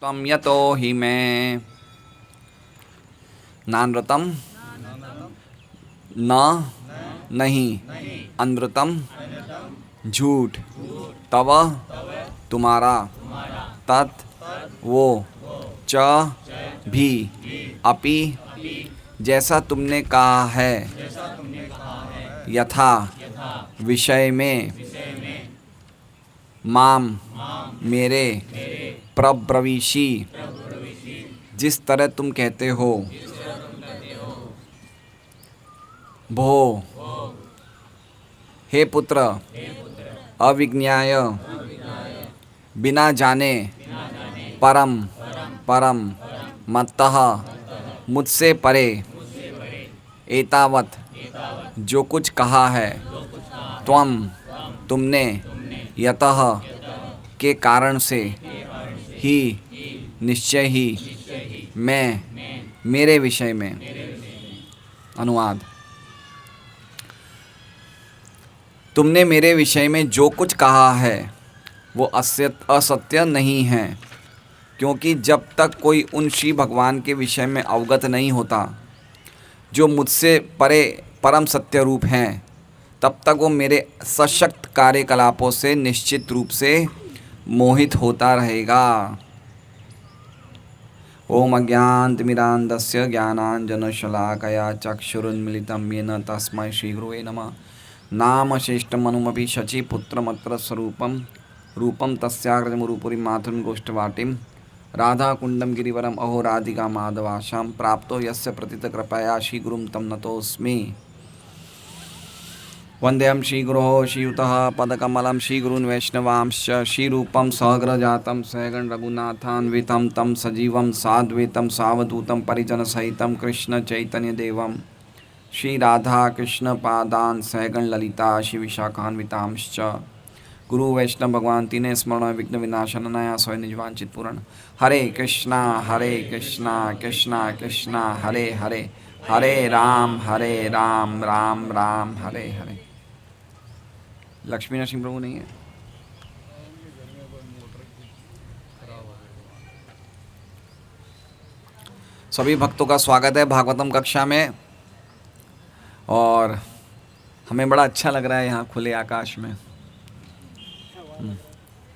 त्वं यतो हि मे नानृतं न नहीं अनृतम झूठ तव तुम्हारा तत् वो च भी अपि जैसा तुमने कहा है यथा विषय में माम मेरे प्रब्रवीषि जिस तरह तुम कहते हो भो हे पुत्र अविज्ञाय बिना जाने परम परम मत्तः मुझसे परे एतावत जो कुछ कहा है त्वम तुमने यतः के कारण से ही निश्चय ही मैं मेरे विषय में। अनुवाद। तुमने मेरे विषय में जो कुछ कहा है वो असत्य नहीं है, क्योंकि जब तक कोई उन श्री भगवान के विषय में अवगत नहीं होता जो मुझसे परे परम सत्य रूप हैं, तब तक वो मेरे सशक्त कार्यकलापों से निश्चित रूप से मोहित होता रहेगा। ओम अज्ञानतिमिरान्धस्य ज्ञानाञ्जनशलाकया चक्षुरुन्मीलितं येन तस्मै श्रीगुरवे नमः। नाम श्रेष्ठमनुमपि शचीपुत्रमत्र स्वरूपं रूपं तस्याग्रजमुरुपुरीं मातुं गोष्ठवाटिं राधाकुण्डं गिरिवरम् अहो राधिका माधवाशां प्राप्तो यस्य प्रतितकृपया श्रीगुरुं तं नतोऽस्मि। वन्देऽहं श्रीगुरोः श्रीयुतः पदकमलं श्रीगुरून् वैष्णवांश्च श्रीरूपं सहग्रजातं सहगण रघुनाथान्वितं तं सजीवं साद्वैतं सावधूतं परिजनसहितं कृष्णचैतन्यदेवं श्री राधा कृष्ण पादान सहगण ललिता श्री विशाखान्वितांश्च गुरु वैष्णव भगवान तीने स्मरण विघ्न विनाशन नया सोय निजवांचित पूर्ण। हरे कृष्णा कृष्णा कृष्णा हरे हरे हरे राम राम राम हरे हरे। लक्ष्मी नरसिंह प्रभु नहीं है। सभी भक्तों का स्वागत है भागवतम कक्षा में, और हमें बड़ा अच्छा लग रहा है यहाँ खुले आकाश में।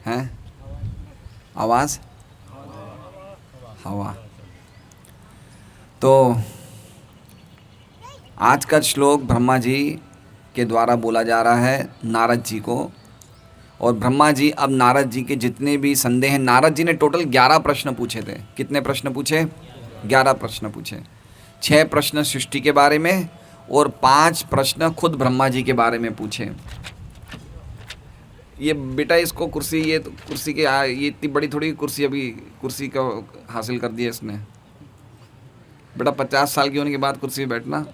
हैं आवाज़ हवा। तो आज का श्लोक ब्रह्मा जी के द्वारा बोला जा रहा है नारद जी को, और ब्रह्मा जी अब नारद जी के जितने भी संदेह हैं, नारद जी ने टोटल 11 प्रश्न पूछे थे। कितने प्रश्न पूछे? 11 प्रश्न पूछे। 6 प्रश्न सृष्टि के बारे में और 5 प्रश्न खुद ब्रह्मा जी के बारे में पूछे। ये बेटा इसको कुर्सी, ये तो कुर्सी के ये इतनी बड़ी थोड़ी कुर्सी, अभी कुर्सी को हासिल कर दिया इसने। बेटा 50 साल की होने के बाद कुर्सी पे बैठना,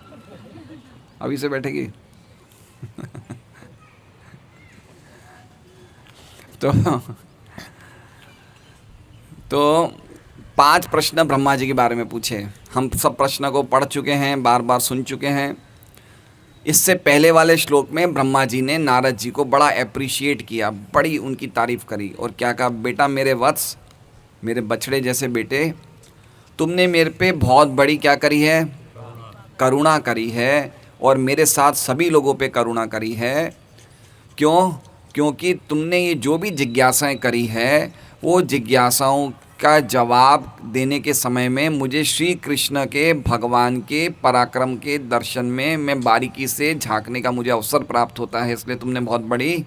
अभी से बैठेगी। तो 5 प्रश्न ब्रह्मा जी के बारे में पूछे। हम सब प्रश्न को पढ़ चुके हैं, बार बार सुन चुके हैं। इससे पहले वाले श्लोक में ब्रह्मा जी ने नारद जी को बड़ा अप्रिशिएट किया, बड़ी उनकी तारीफ करी, और क्या कहा? बेटा मेरे वत्स, मेरे बछड़े जैसे बेटे, तुमने मेरे पे बहुत बड़ी क्या करी है? करुणा करी है, और मेरे साथ सभी लोगों पे करुणा करी है। क्यों? क्योंकि तुमने ये जो भी जिज्ञासाएं करी है, वो जिज्ञासाओं का जवाब देने के समय में मुझे श्री कृष्ण के भगवान के पराक्रम के दर्शन में मैं बारीकी से झांकने का मुझे अवसर प्राप्त होता है, इसलिए तुमने बहुत बड़ी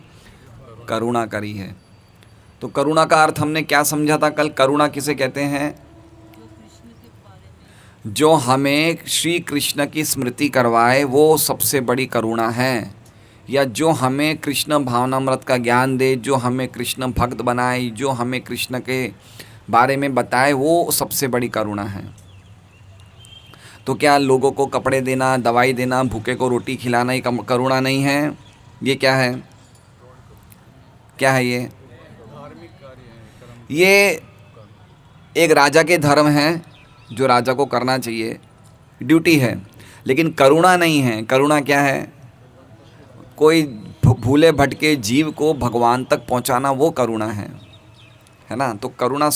करुणा करी है। तो करुणा का अर्थ हमने क्या समझा था कल? करुणा किसे कहते हैं? जो हमें श्री कृष्ण की स्मृति करवाए, वो सबसे बड़ी करुणा है। या जो हमें कृष्ण भावनामृत का ज्ञान दे, जो हमें कृष्ण भक्त बनाए, जो हमें कृष्ण के बारे में बताए, वो सबसे बड़ी करुणा है। तो क्या लोगों को कपड़े देना, दवाई देना, भूखे को रोटी खिलाना ही करुणा नहीं है? ये क्या है? क्या है ये? ये एक राजा के धर्म है जो राजा को करना चाहिए, ड्यूटी है, लेकिन करुणा नहीं है। करुणा क्या है? कोई भूले भटके जीव को भगवान तक पहुंचाना, वो करुणा है ना? तो करुणा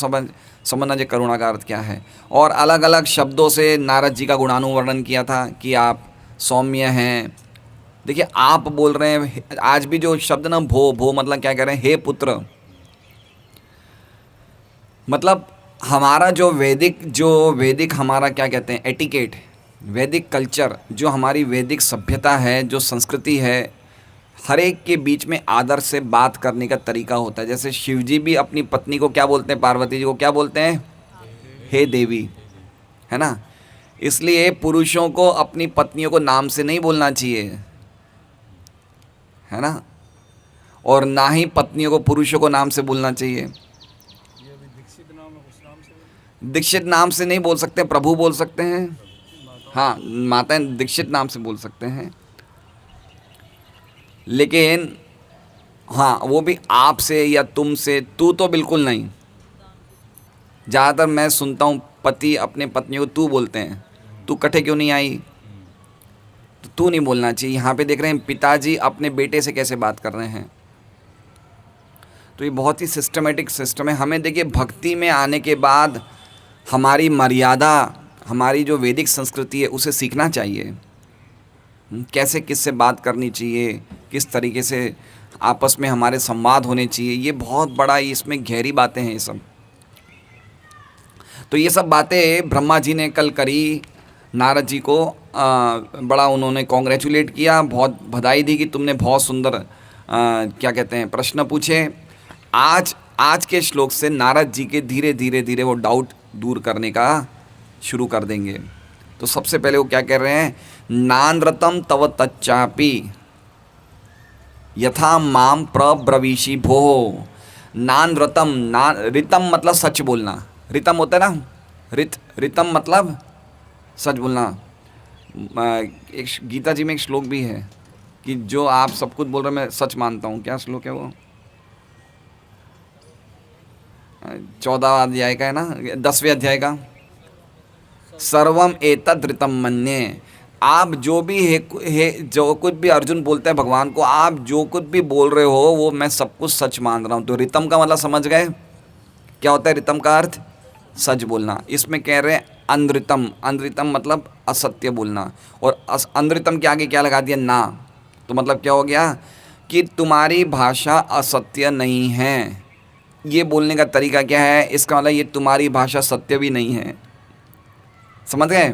समझना चाहिए करुणा का अर्थ क्या है। और अलग अलग शब्दों से नारद जी का गुणानुवर्णन किया था कि आप सौम्य हैं। देखिए आप बोल रहे हैं, आज भी जो शब्द ना भो, भो मतलब क्या कह रहे हैं, हे पुत्र। मतलब हमारा जो वैदिक हमारा क्या कहते हैं, एटिकेट, वैदिक कल्चर, जो हमारी वैदिक सभ्यता है, जो संस्कृति है, हर एक के बीच में आदर से बात करने का तरीका होता है। जैसे शिव जी भी अपनी पत्नी को क्या बोलते हैं, पार्वती जी को क्या बोलते हैं, हे देवी, है ना। इसलिए पुरुषों को अपनी पत्नियों को नाम से नहीं बोलना चाहिए, है ना, और ना ही पत्नियों को पुरुषों को नाम से बोलना चाहिए। दीक्षित नाम से नहीं बोल सकते, प्रभु बोल सकते हैं, हाँ माताएं दीक्षित नाम से बोल सकते हैं, लेकिन हाँ वो भी आप से या तुम से, तू तो बिल्कुल नहीं। ज़्यादातर मैं सुनता हूँ पति अपने पत्नी को तू बोलते हैं, तू कटे क्यों नहीं आई, तो तू नहीं बोलना चाहिए। यहाँ पे देख रहे हैं पिताजी अपने बेटे से कैसे बात कर रहे हैं। तो ये बहुत ही सिस्टमेटिक सिस्टम है। हमें देखिए भक्ति में आने के बाद हमारी मर्यादा, हमारी जो वैदिक संस्कृति है उसे सीखना चाहिए। कैसे किससे बात करनी चाहिए, किस तरीके से आपस में हमारे संवाद होने चाहिए, ये बहुत बड़ा, इसमें गहरी बातें हैं ये सब। तो ये सब बातें ब्रह्मा जी ने कल करी, नारद जी को बड़ा उन्होंने कॉन्ग्रेचुलेट किया, बहुत बधाई दी कि तुमने बहुत सुंदर क्या कहते हैं प्रश्न पूछे। आज के श्लोक से नारद जी के धीरे धीरे धीरे वो डाउट दूर करने का शुरू कर देंगे। तो सबसे पहले वो क्या कह रहे हैं, नानृतम तव तच्चापि यथा माम प्रब्रवीषि भो। नानृतम, नान रितम मतलब सच बोलना, रितम होता है ना, रितम मतलब सच बोलना। एक गीता जी में एक श्लोक भी है कि जो आप सब कुछ बोल रहे मैं सच मानता हूँ। क्या श्लोक है वो, 14वां अध्याय का है ना, 10वें अध्याय का, सर्वम एतद् ऋतम मन्ये। आप जो भी है जो कुछ भी अर्जुन बोलते हैं भगवान को, आप जो कुछ भी बोल रहे हो वो मैं सब कुछ सच मान रहा हूँ। तो ऋतम का मतलब समझ गए क्या होता है, ऋतम का अर्थ सच बोलना। इसमें कह रहे हैं अनृतम, अनृतम मतलब असत्य बोलना, और अनृतम के आगे क्या लगा दिया, ना। तो मतलब क्या हो गया कि तुम्हारी भाषा असत्य नहीं है। ये बोलने का तरीका क्या है, इसका मतलब ये तुम्हारी भाषा सत्य भी नहीं है। समझ गए,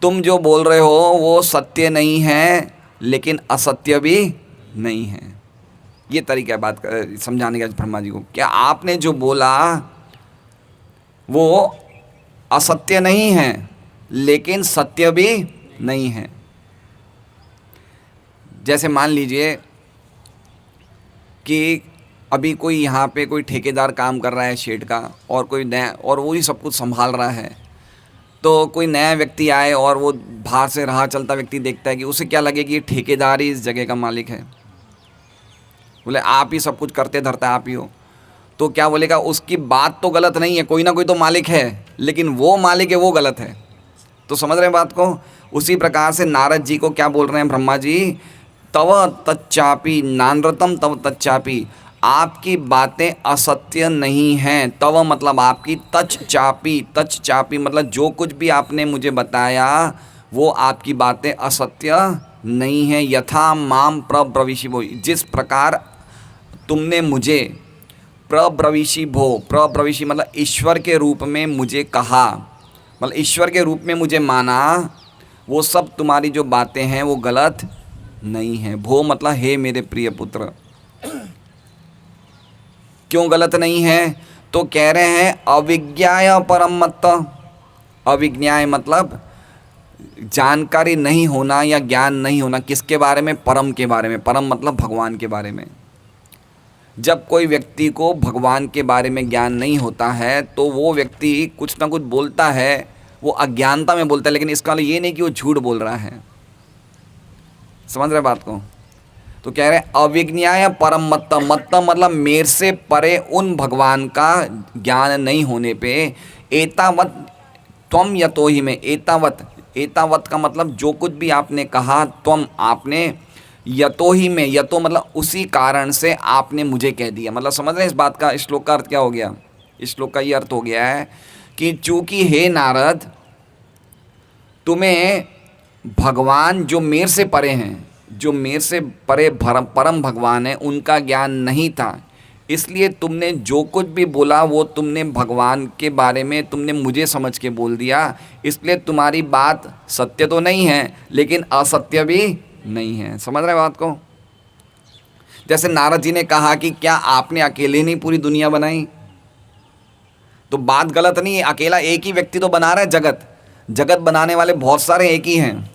तुम जो बोल रहे हो वो सत्य नहीं है लेकिन असत्य भी नहीं है। ये तरीका है बात समझाने का ब्रह्मा जी को। क्या आपने जो बोला वो असत्य नहीं है लेकिन सत्य भी नहीं है। जैसे मान लीजिए कि अभी कोई यहाँ पे कोई ठेकेदार काम कर रहा है शेड का, और कोई नया, और वो ही सब कुछ संभाल रहा है। तो कोई नया व्यक्ति आए और वो बाहर से राह चलता व्यक्ति देखता है कि उसे क्या लगे कि ये ठेकेदार ही इस जगह का मालिक है, बोले आप ही सब कुछ करते धरता आप ही हो, तो क्या बोलेगा, उसकी बात तो गलत नहीं है, कोई ना कोई तो मालिक है, लेकिन वो मालिक है वो गलत है। तो समझ रहे हैं बात को। उसी प्रकार से नारद जी को क्या बोल रहे हैं ब्रह्मा जी, तव तच्चापि नानृतम तव तच्चापि, आपकी बातें असत्य नहीं हैं। तव मतलब आपकी, तच चापी मतलब जो कुछ भी आपने मुझे बताया वो आपकी बातें असत्य नहीं है। यथा माम प्रब्रवीषि भो, जिस प्रकार तुमने मुझे प्रब्रवीषि भो, प्रब्रवीषि मतलब ईश्वर के रूप में मुझे कहा, मतलब ईश्वर के रूप में मुझे माना, वो सब तुम्हारी जो बातें हैं वो गलत नहीं है। भो मतलब हे मेरे प्रिय पुत्र। क्यों गलत नहीं है, तो कह रहे हैं अविज्ञाय परम मत्त। अविज्ञाय मतलब जानकारी नहीं होना या ज्ञान नहीं होना, किसके बारे में, परम के बारे में। परम मतलब भगवान के बारे में। जब कोई व्यक्ति को भगवान के बारे में ज्ञान नहीं होता है तो वो व्यक्ति कुछ ना कुछ बोलता है, वो अज्ञानता में बोलता है, लेकिन इसका मतलब ये नहीं कि वो झूठ बोल रहा है। समझ रहे बात को। तो कह रहे अविज्ञाय परम मत्त, मत्त मतलब मेरे से परे उन भगवान का ज्ञान नहीं होने पे, एतावत त्वम यतो ही में, एतावत, एतावत का मतलब जो कुछ भी आपने कहा, त्वम आपने, यतो ही में, यतो मतलब उसी कारण से आपने मुझे कह दिया। मतलब समझ रहे हैं इस बात का, इस श्लोक का अर्थ क्या हो गया। इस श्लोक का ये अर्थ हो गया है कि चूंकि हे नारद, तुम्हें भगवान जो मेरे से परे हैं, जो मेरे से परे परम भगवान है, उनका ज्ञान नहीं था, इसलिए तुमने जो कुछ भी बोला वो तुमने भगवान के बारे में तुमने मुझे समझ के बोल दिया। इसलिए तुम्हारी बात सत्य तो नहीं है लेकिन असत्य भी नहीं है। समझ रहे बात को? जैसे नारद जी ने कहा कि क्या आपने अकेले नहीं पूरी दुनिया बनाई, तो बात गलत नहीं है। अकेला एक ही व्यक्ति तो बना रहा है जगत, जगत बनाने वाले बहुत सारे एक ही हैं,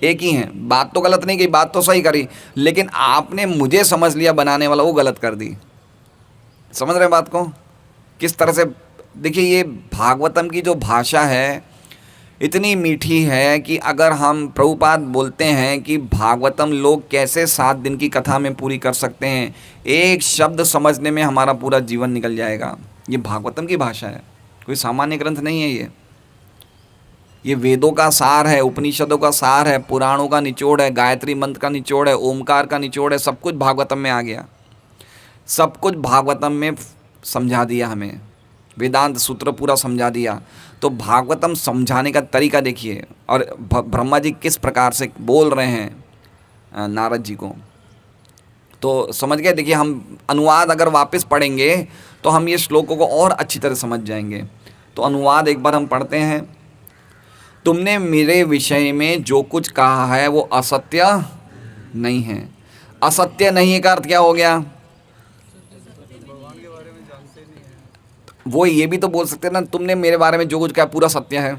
एक ही हैं। बात तो गलत नहीं की, बात तो सही करी, लेकिन आपने मुझे समझ लिया बनाने वाला, वो गलत कर दी। समझ रहे बात को किस तरह से? देखिए ये भागवतम की जो भाषा है इतनी मीठी है कि अगर हम, प्रभुपाद बोलते हैं कि भागवतम लोग कैसे 7 दिन की कथा में पूरी कर सकते हैं, एक शब्द समझने में हमारा पूरा जीवन निकल जाएगा। ये भागवतम की भाषा है, कोई सामान्य ग्रंथ नहीं है। ये वेदों का सार है, उपनिषदों का सार है, पुराणों का निचोड़ है, गायत्री मंत्र का निचोड़ है, ओमकार का निचोड़ है। सब कुछ भागवतम में आ गया, सब कुछ भागवतम में समझा दिया हमें, वेदांत सूत्र पूरा समझा दिया। तो भागवतम समझाने का तरीका देखिए, और ब्रह्मा जी किस प्रकार से बोल रहे हैं नारद जी को, तो समझ गए। देखिए हम अनुवाद अगर वापस पढ़ेंगे तो हम ये श्लोकों को और अच्छी तरह समझ जाएंगे। तो अनुवाद एक बार हम पढ़ते हैं। तुमने मेरे विषय में जो कुछ कहा है वो असत्य नहीं है। असत्य नहीं है का अर्थ क्या हो गया? वो ये भी तो बोल सकते हैं ना, तुमने मेरे बारे में जो कुछ कहा पूरा सत्य है,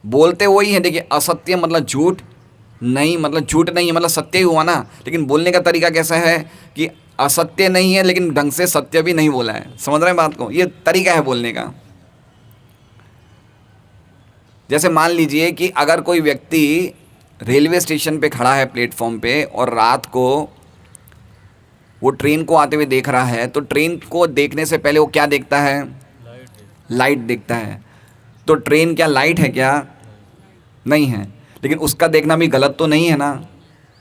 बोलते वही है। देखिए असत्य मतलब झूठ, नहीं मतलब झूठ नहीं है, मतलब सत्य ही हुआ ना। लेकिन बोलने का तरीका कैसा है कि असत्य नहीं है लेकिन ढंग से सत्य भी नहीं बोला है। समझ रहे हैं बात को? ये तरीका है बोलने का। जैसे मान लीजिए कि अगर कोई व्यक्ति रेलवे स्टेशन पे खड़ा है प्लेटफॉर्म पे, और रात को वो ट्रेन को आते हुए देख रहा है, तो ट्रेन को देखने से पहले वो क्या देखता है? लाइट देखता है। तो ट्रेन क्या लाइट है क्या? नहीं है। लेकिन उसका देखना भी गलत तो नहीं है ना।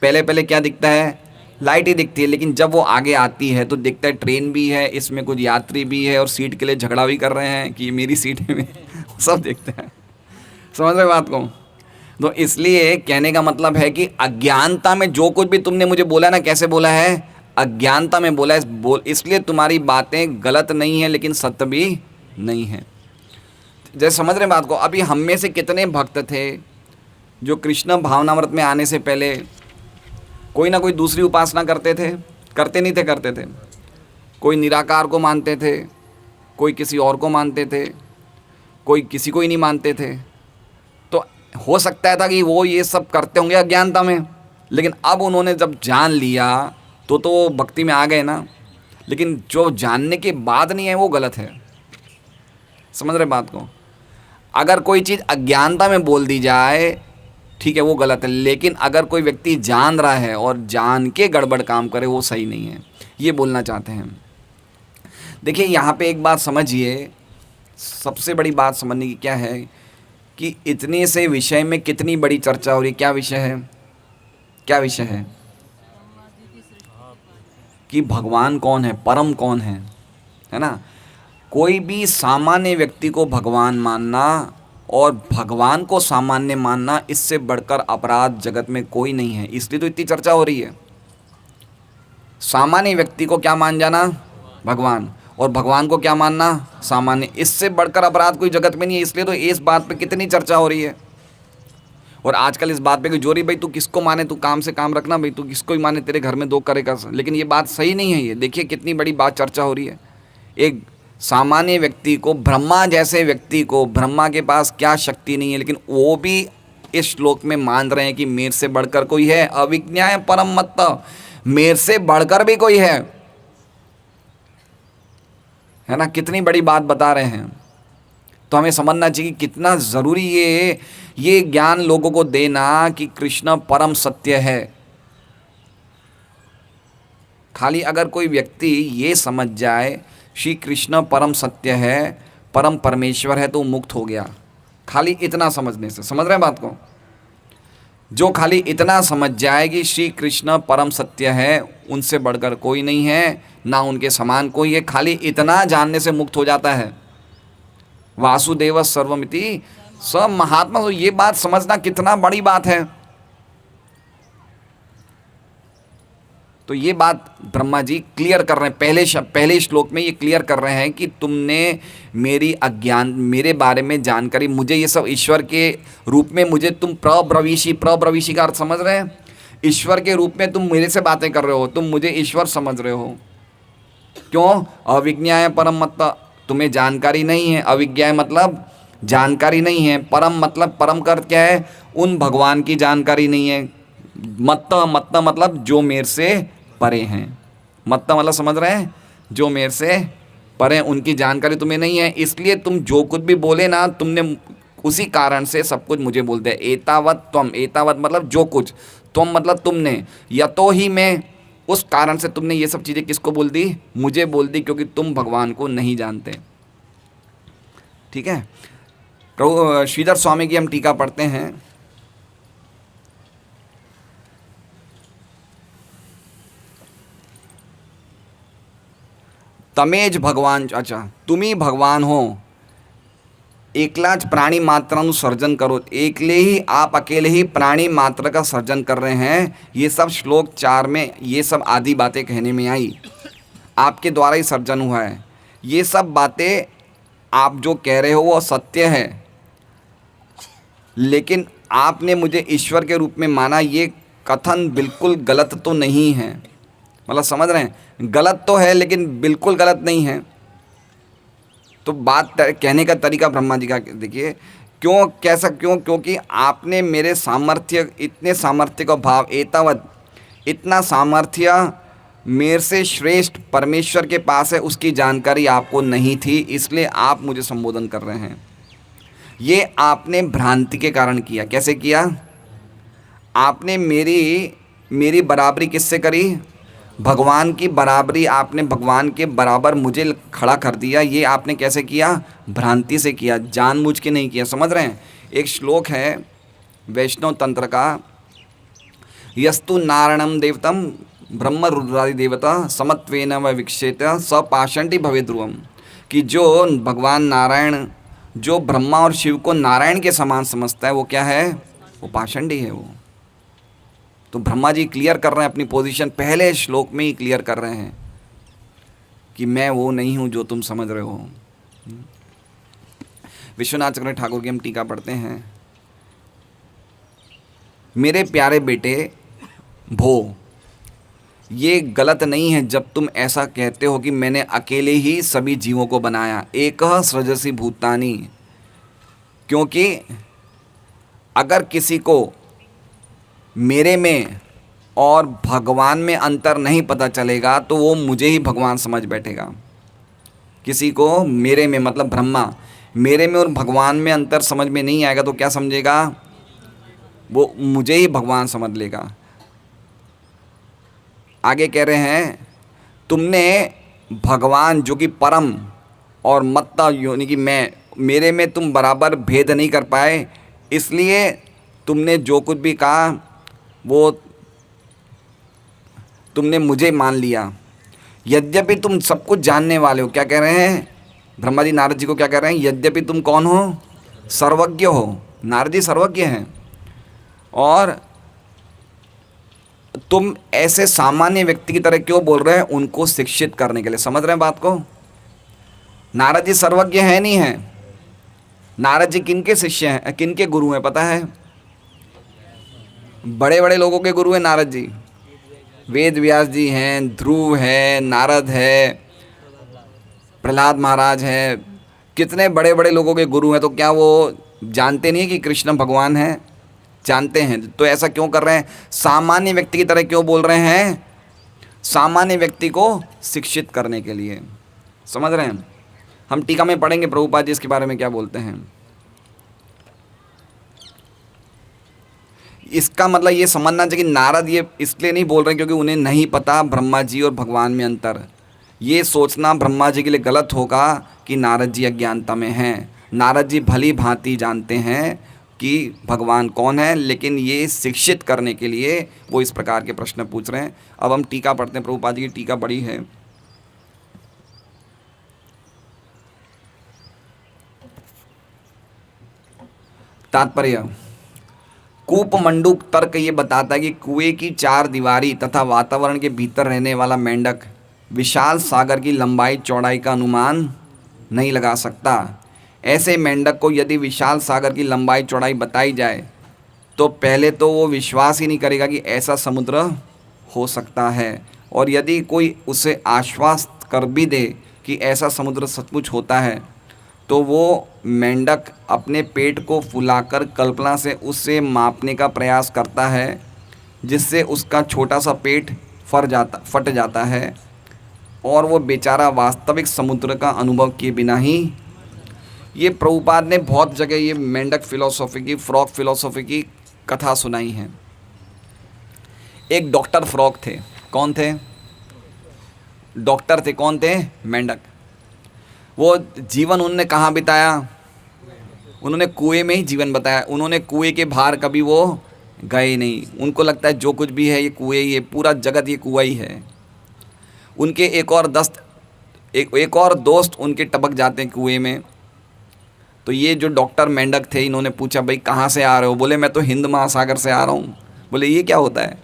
पहले पहले क्या दिखता है? लाइट ही दिखती है। लेकिन जब वो आगे आती है तो देखता है ट्रेन भी है, इसमें कुछ यात्री भी है, और सीट के लिए झगड़ा भी कर रहे हैं कि ये मेरी सीट है। सब देखते हैं। समझ रहे बात को? तो इसलिए कहने का मतलब है कि अज्ञानता में जो कुछ भी तुमने मुझे बोला ना, कैसे बोला है? अज्ञानता में बोला है। इसलिए तुम्हारी बातें गलत नहीं है लेकिन सत्य भी नहीं है। जैसे समझ रहे बात को? अभी हम में से कितने भक्त थे जो कृष्ण भावनामृत में आने से पहले कोई ना कोई दूसरी उपासना करते थे? करते नहीं थे? करते थे। कोई निराकार को मानते थे, कोई किसी और को मानते थे, कोई किसी को ही नहीं मानते थे। तो हो सकता था कि वो ये सब करते होंगे अज्ञानता में, लेकिन अब उन्होंने जब जान लिया तो भक्ति में आ गए ना। लेकिन जो जानने के बाद नहीं है वो गलत है। समझ रहे बात को? अगर कोई चीज़ अज्ञानता में बोल दी जाए ठीक है, वो गलत है। लेकिन अगर कोई व्यक्ति जान रहा है और जान के गड़बड़ काम करे, वो सही नहीं है। ये बोलना चाहते हैं। देखिए यहाँ पे एक बात समझिए, सबसे बड़ी बात समझने की क्या है कि इतने से विषय में कितनी बड़ी चर्चा हो रही है। क्या विषय है? क्या विषय है? कि भगवान कौन है, परम कौन है ना। कोई भी सामान्य व्यक्ति को भगवान मानना और भगवान को सामान्य मानना, इससे बढ़कर अपराध जगत में कोई नहीं है। इसलिए तो इतनी चर्चा हो रही है। सामान्य व्यक्ति को क्या मान जाना? भगवान, और भगवान को क्या मानना? सामान्य। इससे बढ़कर अपराध कोई जगत में नहीं है। इसलिए तो इस बात पे कितनी चर्चा हो रही है। और आजकल इस बात पे कोई जोरी, भाई तू किसको माने, तू काम से काम रखना, भाई तू किसको ही माने, तेरे घर में 2 करेगा। लेकिन ये बात सही नहीं है। ये देखिए कितनी बड़ी बात चर्चा हो रही है। एक सामान्य व्यक्ति को, ब्रह्मा जैसे व्यक्ति को, ब्रह्मा के पास क्या शक्ति नहीं है, लेकिन वो भी इस श्लोक में मान रहे हैं कि मेरे से बढ़कर कोई है। अविज्ञाय परम मत्त, मेरे से बढ़कर भी कोई है ना। कितनी बड़ी बात बता रहे हैं। तो हमें समझना चाहिए कितना ज़रूरी ये ज्ञान लोगों को देना कि कृष्ण परम सत्य है। खाली अगर कोई व्यक्ति ये समझ जाए श्री कृष्ण परम सत्य है, परम परमेश्वर है, तो मुक्त हो गया। खाली इतना समझने से। समझ रहे हैं बात को? जो खाली इतना समझ जाए कि श्री कृष्ण परम सत्य है, उनसे बढ़कर कोई नहीं है, ना उनके समान कोई है, खाली इतना जानने से मुक्त हो जाता है। वासुदेव सर्वमिति सब महात्मा। तो ये बात समझना कितना बड़ी बात है। तो ये बात ब्रह्मा जी क्लियर कर रहे हैं, पहले श्लोक में ये क्लियर कर रहे हैं कि तुमने मेरी अज्ञान, मेरे बारे में जानकारी, मुझे ये सब ईश्वर के रूप में मुझे तुम प्रब्रवीषी का अर्थ समझ रहे हैं? ईश्वर के रूप में तुम मेरे से बातें कर रहे हो, तुम मुझे ईश्वर समझ रहे हो। क्यों? अविज्ञाय परम मत, तुम्हें जानकारी नहीं है। अविज्ञाय मतलब जानकारी नहीं है। परम मतलब, परम का अर्थ क्या है? उन भगवान की जानकारी नहीं है। मत मतलब जो मेरे से परे हैं। मत मतलब समझ रहे हैं? जो मेरे से परे, उनकी जानकारी तुम्हें नहीं है, इसलिए तुम जो कुछ भी बोले ना, तुमने उसी कारण से सब कुछ मुझे बोलते हैं। एतावत त्वम, एतावत मतलब जो कुछ, त्वम मतलब तुमने, यतो ही मैं, उस कारण से तुमने ये सब चीज़ें किसको बोल दी? मुझे बोल दी, क्योंकि तुम भगवान को नहीं जानते। ठीक है। प्रभु श्रीधर स्वामी की हम टीका पढ़ते हैं। तमेज भगवान, अच्छा तुम ही भगवान हो, एकला ज प्राणी मात्राનું सर्जन करो। एकले ही, आप अकेले ही प्राणी मात्र का सर्जन कर रहे हैं। ये सब श्लोक 4 में ये सब आदि बातें कहने में आई, आपके द्वारा ही सर्जन हुआ है। ये सब बातें आप जो कह रहे हो वो सत्य है, लेकिन आपने मुझे ईश्वर के रूप में माना, ये कथन बिल्कुल गलत तो नहीं है। मतलब समझ रहे हैं? गलत तो है लेकिन बिल्कुल गलत नहीं है। तो बात कहने का तरीका ब्रह्मा जी का देखिए, क्यों कैसा, क्यों? क्योंकि आपने मेरे सामर्थ्य, इतने सामर्थ्य का भाव, एतावत, इतना सामर्थ्य मेरे से श्रेष्ठ परमेश्वर के पास है, उसकी जानकारी आपको नहीं थी, इसलिए आप मुझे संबोधन कर रहे हैं। ये आपने भ्रांति के कारण किया। कैसे किया? आपने मेरी बराबरी किससे करी? भगवान की बराबरी, आपने भगवान के बराबर मुझे खड़ा कर दिया। ये आपने कैसे किया? भ्रांति से किया, जानबूझ के नहीं किया। समझ रहे हैं? एक श्लोक है वैष्णव तंत्र का, यस्तु नारायणम देवतम ब्रह्म रुद्रादि देवता समत्वेन व विक्षेत स पाषण्डी भवे ध्रुवम, कि जो भगवान नारायण, जो ब्रह्मा और शिव को नारायण के समान समझता है, वो क्या है? वो पाषण्डी है। वो तो ब्रह्मा जी क्लियर कर रहे हैं अपनी पोजीशन, पहले श्लोक में ही क्लियर कर रहे हैं कि मैं वो नहीं हूँ जो तुम समझ रहे हो। विश्वनाथ चक्रवर्ती ठाकुर की हम टीका पढ़ते हैं। मेरे प्यारे बेटे भो, ये गलत नहीं है जब तुम ऐसा कहते हो कि मैंने अकेले ही सभी जीवों को बनाया। एकः सृजसि भूतानि, क्योंकि अगर किसी को मेरे में और भगवान में अंतर नहीं पता चलेगा तो वो मुझे ही भगवान समझ बैठेगा। किसी को मेरे में मतलब ब्रह्मा, मेरे में और भगवान में अंतर समझ में नहीं आएगा तो क्या समझेगा? वो मुझे ही भगवान समझ लेगा। आगे कह रहे हैं, तुमने भगवान जो कि परम और मत्ता यानी कि मैं, मेरे में तुम बराबर भेद नहीं कर पाए, इसलिए तुमने जो कुछ भी कहा वो तुमने मुझे मान लिया। यद्यपि तुम सब कुछ जानने वाले हो। क्या कह रहे हैं ब्रह्मा जी नारद जी को? क्या कह रहे हैं? यद्यपि तुम कौन हो? सर्वज्ञ हो। नारद जी सर्वज्ञ हैं, और तुम ऐसे सामान्य व्यक्ति की तरह क्यों बोल रहे हैं? उनको शिक्षित करने के लिए। समझ रहे हैं बात को? नारद जी सर्वज्ञ हैं नहीं हैं? नारद जी किनके शिष्य हैं, किनके गुरु हैं पता है? बड़े बड़े लोगों के गुरु हैं नारद जी। वेद व्यास जी हैं, ध्रुव है, नारद है, प्रहलाद महाराज है, कितने बड़े बड़े लोगों के गुरु हैं। तो क्या वो जानते नहीं कि कृष्ण भगवान हैं? जानते हैं। तो ऐसा क्यों कर रहे हैं? सामान्य व्यक्ति की तरह क्यों बोल रहे हैं? सामान्य व्यक्ति को शिक्षित करने के लिए। समझ रहे हैं? हम टीका में पढ़ेंगे प्रभुपाद जी इसके बारे में क्या बोलते हैं। इसका मतलब ये समझना चाहिए कि नारद ये इसलिए नहीं बोल रहे क्योंकि उन्हें नहीं पता ब्रह्मा जी और भगवान में अंतर। ये सोचना ब्रह्मा जी के लिए गलत होगा कि नारद जी अज्ञानता में हैं। नारद जी भली भांति जानते हैं कि भगवान कौन है, लेकिन ये शिक्षित करने के लिए वो इस प्रकार के प्रश्न पूछ रहे हैं। अब हम टीका पढ़ते हैं। प्रभुपाद जी की टीका बड़ी है। तात्पर्य, कूपमंडूक तर्क ये बताता है कि कुएं की चार दीवारी तथा वातावरण के भीतर रहने वाला मेंढक विशाल सागर की लंबाई चौड़ाई का अनुमान नहीं लगा सकता। ऐसे मेंढक को यदि विशाल सागर की लंबाई चौड़ाई बताई जाए तो पहले तो वो विश्वास ही नहीं करेगा कि ऐसा समुद्र हो सकता है, और यदि कोई उसे आश्वस्त कर भी दे कि ऐसा समुद्र सचमुच होता है तो वो मेंढक अपने पेट को फुलाकर कल्पना से उससे मापने का प्रयास करता है, जिससे उसका छोटा सा पेट फट जाता है और वो बेचारा वास्तविक समुद्र का अनुभव किए बिना ही। ये प्रभुपाद ने बहुत जगह ये मेंढक फिलॉसफी की, फ्रॉग फिलॉसफी की कथा सुनाई है। एक डॉक्टर फ्रॉग थे। कौन थे? डॉक्टर थे। कौन थे? मेंढक। वो जीवन उन्होंने कहाँ बिताया? उन्होंने कुएं में ही जीवन बताया। उन्होंने कुएं के बाहर कभी वो गए नहीं। उनको लगता है जो कुछ भी है ये कुएं ही है, पूरा जगत ये कुआं ही है। उनके एक और दोस्त उनके टपक जाते हैं कुएं में। तो ये जो डॉक्टर मेंढक थे, इन्होंने पूछा, भाई कहाँ से आ रहे हो? बोले मैं तो हिंद महासागर से आ रहा हूँ। बोले ये क्या होता है?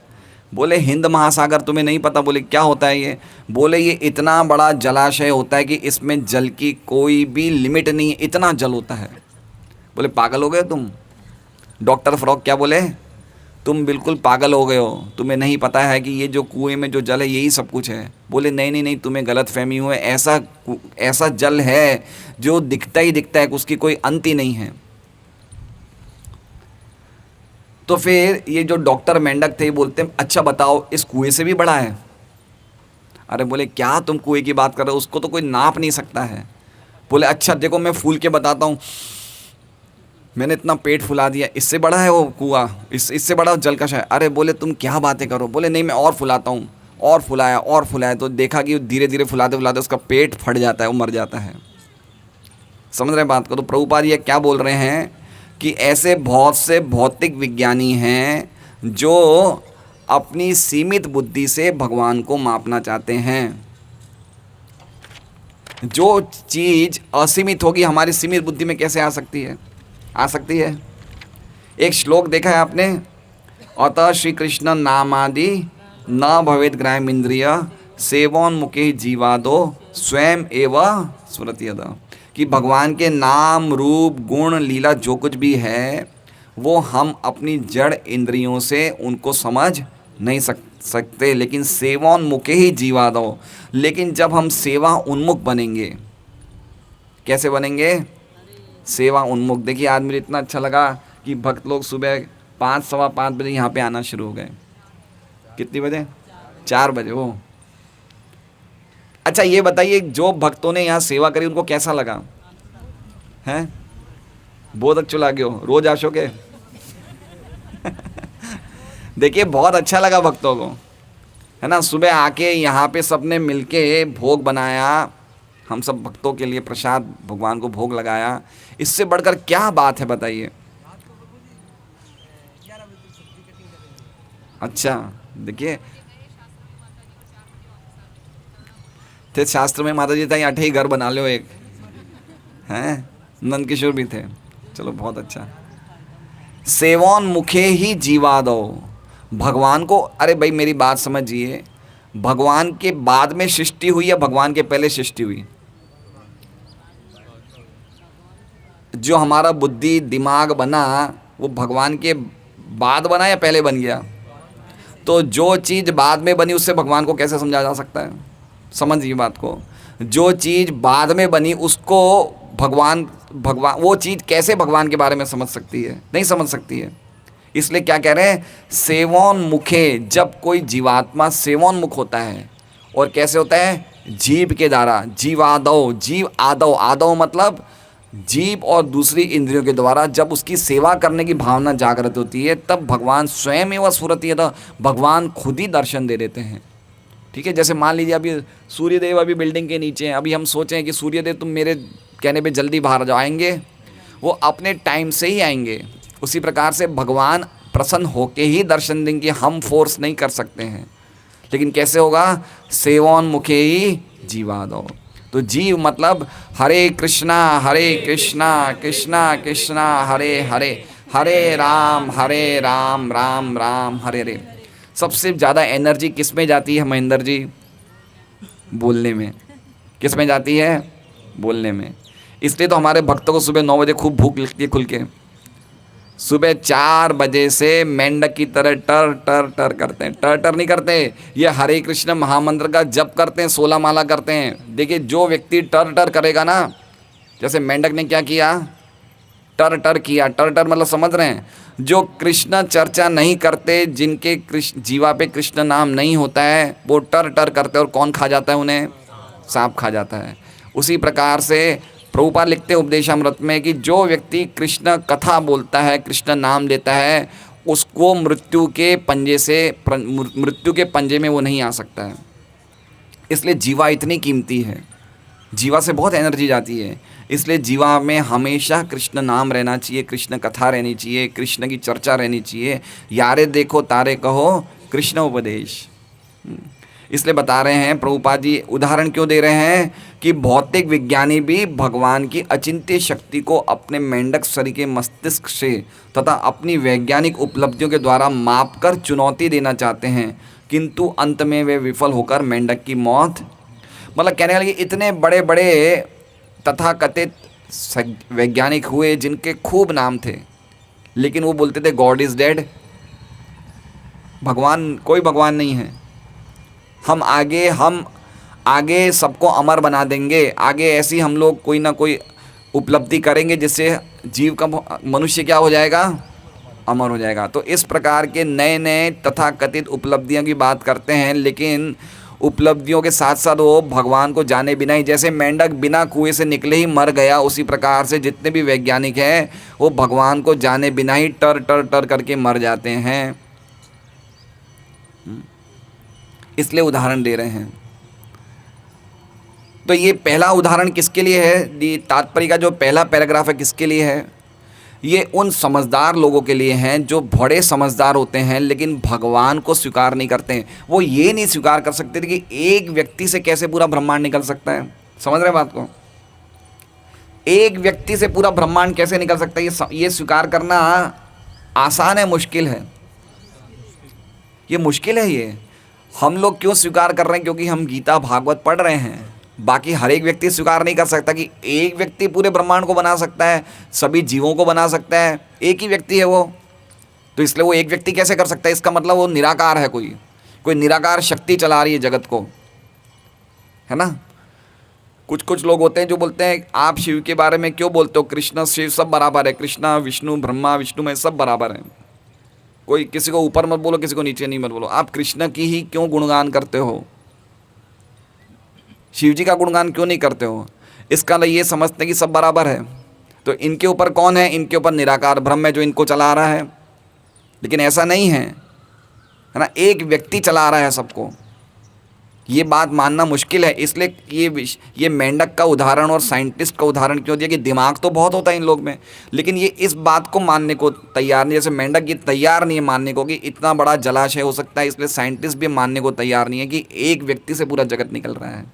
बोले हिंद महासागर तुम्हें नहीं पता? बोले क्या होता है ये? बोले ये इतना बड़ा जलाशय होता है कि इसमें जल की कोई भी लिमिट नहीं है, इतना जल होता है। बोले पागल हो गए तुम? डॉक्टर फ्रॉग क्या बोले? तुम बिल्कुल पागल हो गए हो, तुम्हें नहीं पता है कि ये जो कुएं में जो जल है यही सब कुछ है। बोले नहीं नहीं नहीं, तुम्हें गलत फहमी हुई है। ऐसा जल है जो दिखता ही दिखता है, उसकी कोई अंत ही नहीं है। तो फिर ये जो डॉक्टर मेंढक थे बोलते हैं, अच्छा बताओ इस कुएं से भी बड़ा है? अरे बोले क्या तुम कुएं की बात कर रहे हो, उसको तो कोई नाप नहीं सकता है। बोले अच्छा देखो मैं फूल के बताता हूँ, मैंने इतना पेट फुला दिया, इससे बड़ा है वो कुआं, इससे बड़ा जलकश है। अरे बोले तुम क्या बातें करो? बोले नहीं मैं और फुलाता हूँ। और फुलाया तो देखा कि धीरे धीरे फुलाते फुलाते उसका पेट फट जाता है, वो मर जाता है। समझ रहे बात को? तो प्रभुपाद ये क्या बोल रहे हैं कि ऐसे बहुत से भौतिक विज्ञानी हैं जो अपनी सीमित बुद्धि से भगवान को मापना चाहते हैं। जो चीज़ असीमित होगी हमारी सीमित बुद्धि में कैसे आ सकती है? आ सकती है। एक श्लोक देखा है आपने? अतः श्री कृष्ण नामादि न भवेद ग्राम इंद्रिय सेवोन्मुखे जीवादो स्वयं एवं स्मृत्यत, कि भगवान के नाम रूप गुण लीला जो कुछ भी है वो हम अपनी जड़ इंद्रियों से उनको समझ नहीं सकते, लेकिन सेवोन्मुखे ही जीवादो। लेकिन जब हम सेवा उन्मुख बनेंगे, कैसे बनेंगे? सेवा उन्मुख। देखिए आज मुझे इतना अच्छा लगा कि भक्त लोग सुबह 5 सवा 5 बजे यहाँ पे आना शुरू हो गए। कितनी बजे? 4 बजे। वो अच्छा ये बताइए, जो भक्तों ने यहाँ सेवा करी उनको कैसा लगा? हैं? बहुत अच्छा लगे हो? रोज आशोगे? देखिए बहुत अच्छा लगा भक्तों को, है ना? सुबह आके यहाँ पे सबने मिलके भोग बनाया, हम सब भक्तों के लिए प्रसाद भगवान को भोग लगाया। इससे बढ़कर क्या बात है बताइए? अच्छा देखिए थे शास्त्र में माता जी था 8 ही घर बना लो एक, हैं? नंद किशोर भी थे। चलो बहुत अच्छा। सेवोन्मुखे ही जीवादो, भगवान को। अरे भाई मेरी बात समझिए, भगवान के बाद में सृष्टि हुई या भगवान के पहले सृष्टि हुई? जो हमारा बुद्धि दिमाग बना वो भगवान के बाद बना या पहले बन गया? तो जो चीज़ बाद में बनी उससे भगवान को कैसे समझा जा सकता है? समझिए बात को। जो चीज़ बाद में बनी उसको भगवान वो चीज़ कैसे भगवान के बारे में समझ सकती है? नहीं समझ सकती है। इसलिए क्या कह रहे हैं? सेवोन्मुखे। जब कोई जीवात्मा सेवोन्मुख होता है, और कैसे होता है? जीव के द्वारा। जीवादो, जीव आदो, आदो मतलब जीव और दूसरी इंद्रियों के द्वारा जब उसकी सेवा करने की भावना जागृत होती है तब भगवान स्वयं एवं स्फुरति, भगवान खुद ही दर्शन दे देते हैं। ठीक है, जैसे मान लीजिए अभी सूर्यदेव अभी बिल्डिंग के नीचे हैं, अभी हम सोचें कि सूर्यदेव तुम मेरे कहने पे जल्दी बाहर आ जाओ, आएंगे? वो अपने टाइम से ही आएंगे। उसी प्रकार से भगवान प्रसन्न होके ही दर्शन देंगे, हम फोर्स नहीं कर सकते हैं। लेकिन कैसे होगा? सेवोन्मुखे ही जीवादो। तो जीव मतलब हरे कृष्णा कृष्णा कृष्णा हरे हरे, हरे राम राम राम हरे हरे। सबसे ज़्यादा एनर्जी किस में जाती है महेंद्र जी? बोलने में। किस में जाती है? बोलने में। इसलिए तो हमारे भक्तों को सुबह 9 बजे खूब भूख लगती है खुल के। सुबह 4 बजे से मेंढक की तरह टर टर टर करते हैं। टर टर नहीं करते, ये हरे कृष्ण महामंत्र का जप करते हैं, 16 माला करते हैं। देखिए जो व्यक्ति टर टर करेगा ना, जैसे मेंढक ने क्या किया? टर टर किया। टर टर मतलब समझ रहे हैं? जो कृष्ण चर्चा नहीं करते, जिनके कृष्ण जीवा पे कृष्ण नाम नहीं होता है, वो टर टर करते हैं। और कौन खा जाता है उन्हें? सांप खा जाता है। उसी प्रकार से प्रभुपाद लिखते हैं उपदेशामृत में कि जो व्यक्ति कृष्ण कथा बोलता है, कृष्ण नाम लेता है, उसको मृत्यु के पंजे में वो नहीं आ सकता है। इसलिए जीवा इतनी कीमती है, जीवा से बहुत एनर्जी जाती है। इसलिए जीवा में हमेशा कृष्ण नाम रहना चाहिए, कृष्ण कथा रहनी चाहिए, कृष्ण की चर्चा रहनी चाहिए। यारे देखो तारे कहो कृष्ण उपदेश। इसलिए बता रहे हैं प्रभुपाद जी, उदाहरण क्यों दे रहे हैं कि भौतिक विज्ञानी भी भगवान की अचिंत्य शक्ति को अपने मेंढक शरीर के मस्तिष्क से तथा अपनी वैज्ञानिक उपलब्धियों के द्वारा मापकर चुनौती देना चाहते हैं, किंतु अंत में वे विफल होकर मेंढक की मौत। मतलब कहने लगे इतने बड़े बड़े तथाकथित वैज्ञानिक हुए जिनके खूब नाम थे, लेकिन वो बोलते थे गॉड इज़ डेड, कोई भगवान नहीं है। हम आगे सबको अमर बना देंगे, आगे ऐसी हम लोग कोई ना कोई उपलब्धि करेंगे जिससे जीव का मनुष्य क्या हो जाएगा? अमर हो जाएगा। तो इस प्रकार के नए नए तथाकथित उपलब्धियों की बात करते हैं, लेकिन उपलब्धियों के साथ साथ वो भगवान को जाने बिना ही, जैसे मेंढक बिना कुएं से निकले ही मर गया, उसी प्रकार से जितने भी वैज्ञानिक हैं वो भगवान को जाने बिना ही टर टर टर करके मर जाते हैं। इसलिए उदाहरण दे रहे हैं। तो ये पहला उदाहरण किसके लिए है? ये तात्पर्य का जो पहला पैराग्राफ है किसके लिए है? ये उन समझदार लोगों के लिए हैं जो बड़े समझदार होते हैं लेकिन भगवान को स्वीकार नहीं करते हैं। वो ये नहीं स्वीकार कर सकते कि एक व्यक्ति से कैसे पूरा ब्रह्मांड निकल सकता है। समझ रहे हैं बात को? एक व्यक्ति से पूरा ब्रह्मांड कैसे निकल सकता है, ये स्वीकार करना आसान है, मुश्किल है। ये मुश्किल है। ये हम लोग क्यों स्वीकार कर रहे हैं? क्योंकि हम गीता भागवत पढ़ रहे हैं। बाकी हर एक व्यक्ति स्वीकार नहीं कर सकता कि एक व्यक्ति पूरे ब्रह्मांड को बना सकता है, सभी जीवों को बना सकता है। एक ही व्यक्ति है वो, तो इसलिए वो एक व्यक्ति कैसे कर सकता है? इसका मतलब वो निराकार है, कोई निराकार शक्ति चला रही है जगत को, है ना। कुछ लोग होते हैं जो बोलते हैं आप शिव के बारे में क्यों बोलते हो? कृष्ण शिव सब बराबर है, कृष्णा विष्णु ब्रह्मा विष्णु में सब बराबर है। कोई किसी को ऊपर मत बोलो, किसी को नीचे नहीं मत बोलो। आप कृष्ण की ही क्यों गुणगान करते हो? शिव जी का गुणगान क्यों नहीं करते हो? इसका ये समझते हैं कि सब बराबर है। तो इनके ऊपर कौन है? इनके ऊपर निराकार ब्रह्म है जो इनको चला रहा है। लेकिन ऐसा नहीं है, है ना। एक व्यक्ति चला रहा है सबको। ये बात मानना मुश्किल है। इसलिए ये मेंढक का उदाहरण और साइंटिस्ट का उदाहरण क्यों दिया कि दिमाग तो बहुत होता है इन लोग में, लेकिन ये इस बात को मानने को तैयार नहीं। जैसे मेंढक ये तैयार नहीं है मानने को कि इतना बड़ा जलाशय हो सकता है, इसलिए साइंटिस्ट भी मानने को तैयार नहीं है कि एक व्यक्ति से पूरा जगत निकल रहा है।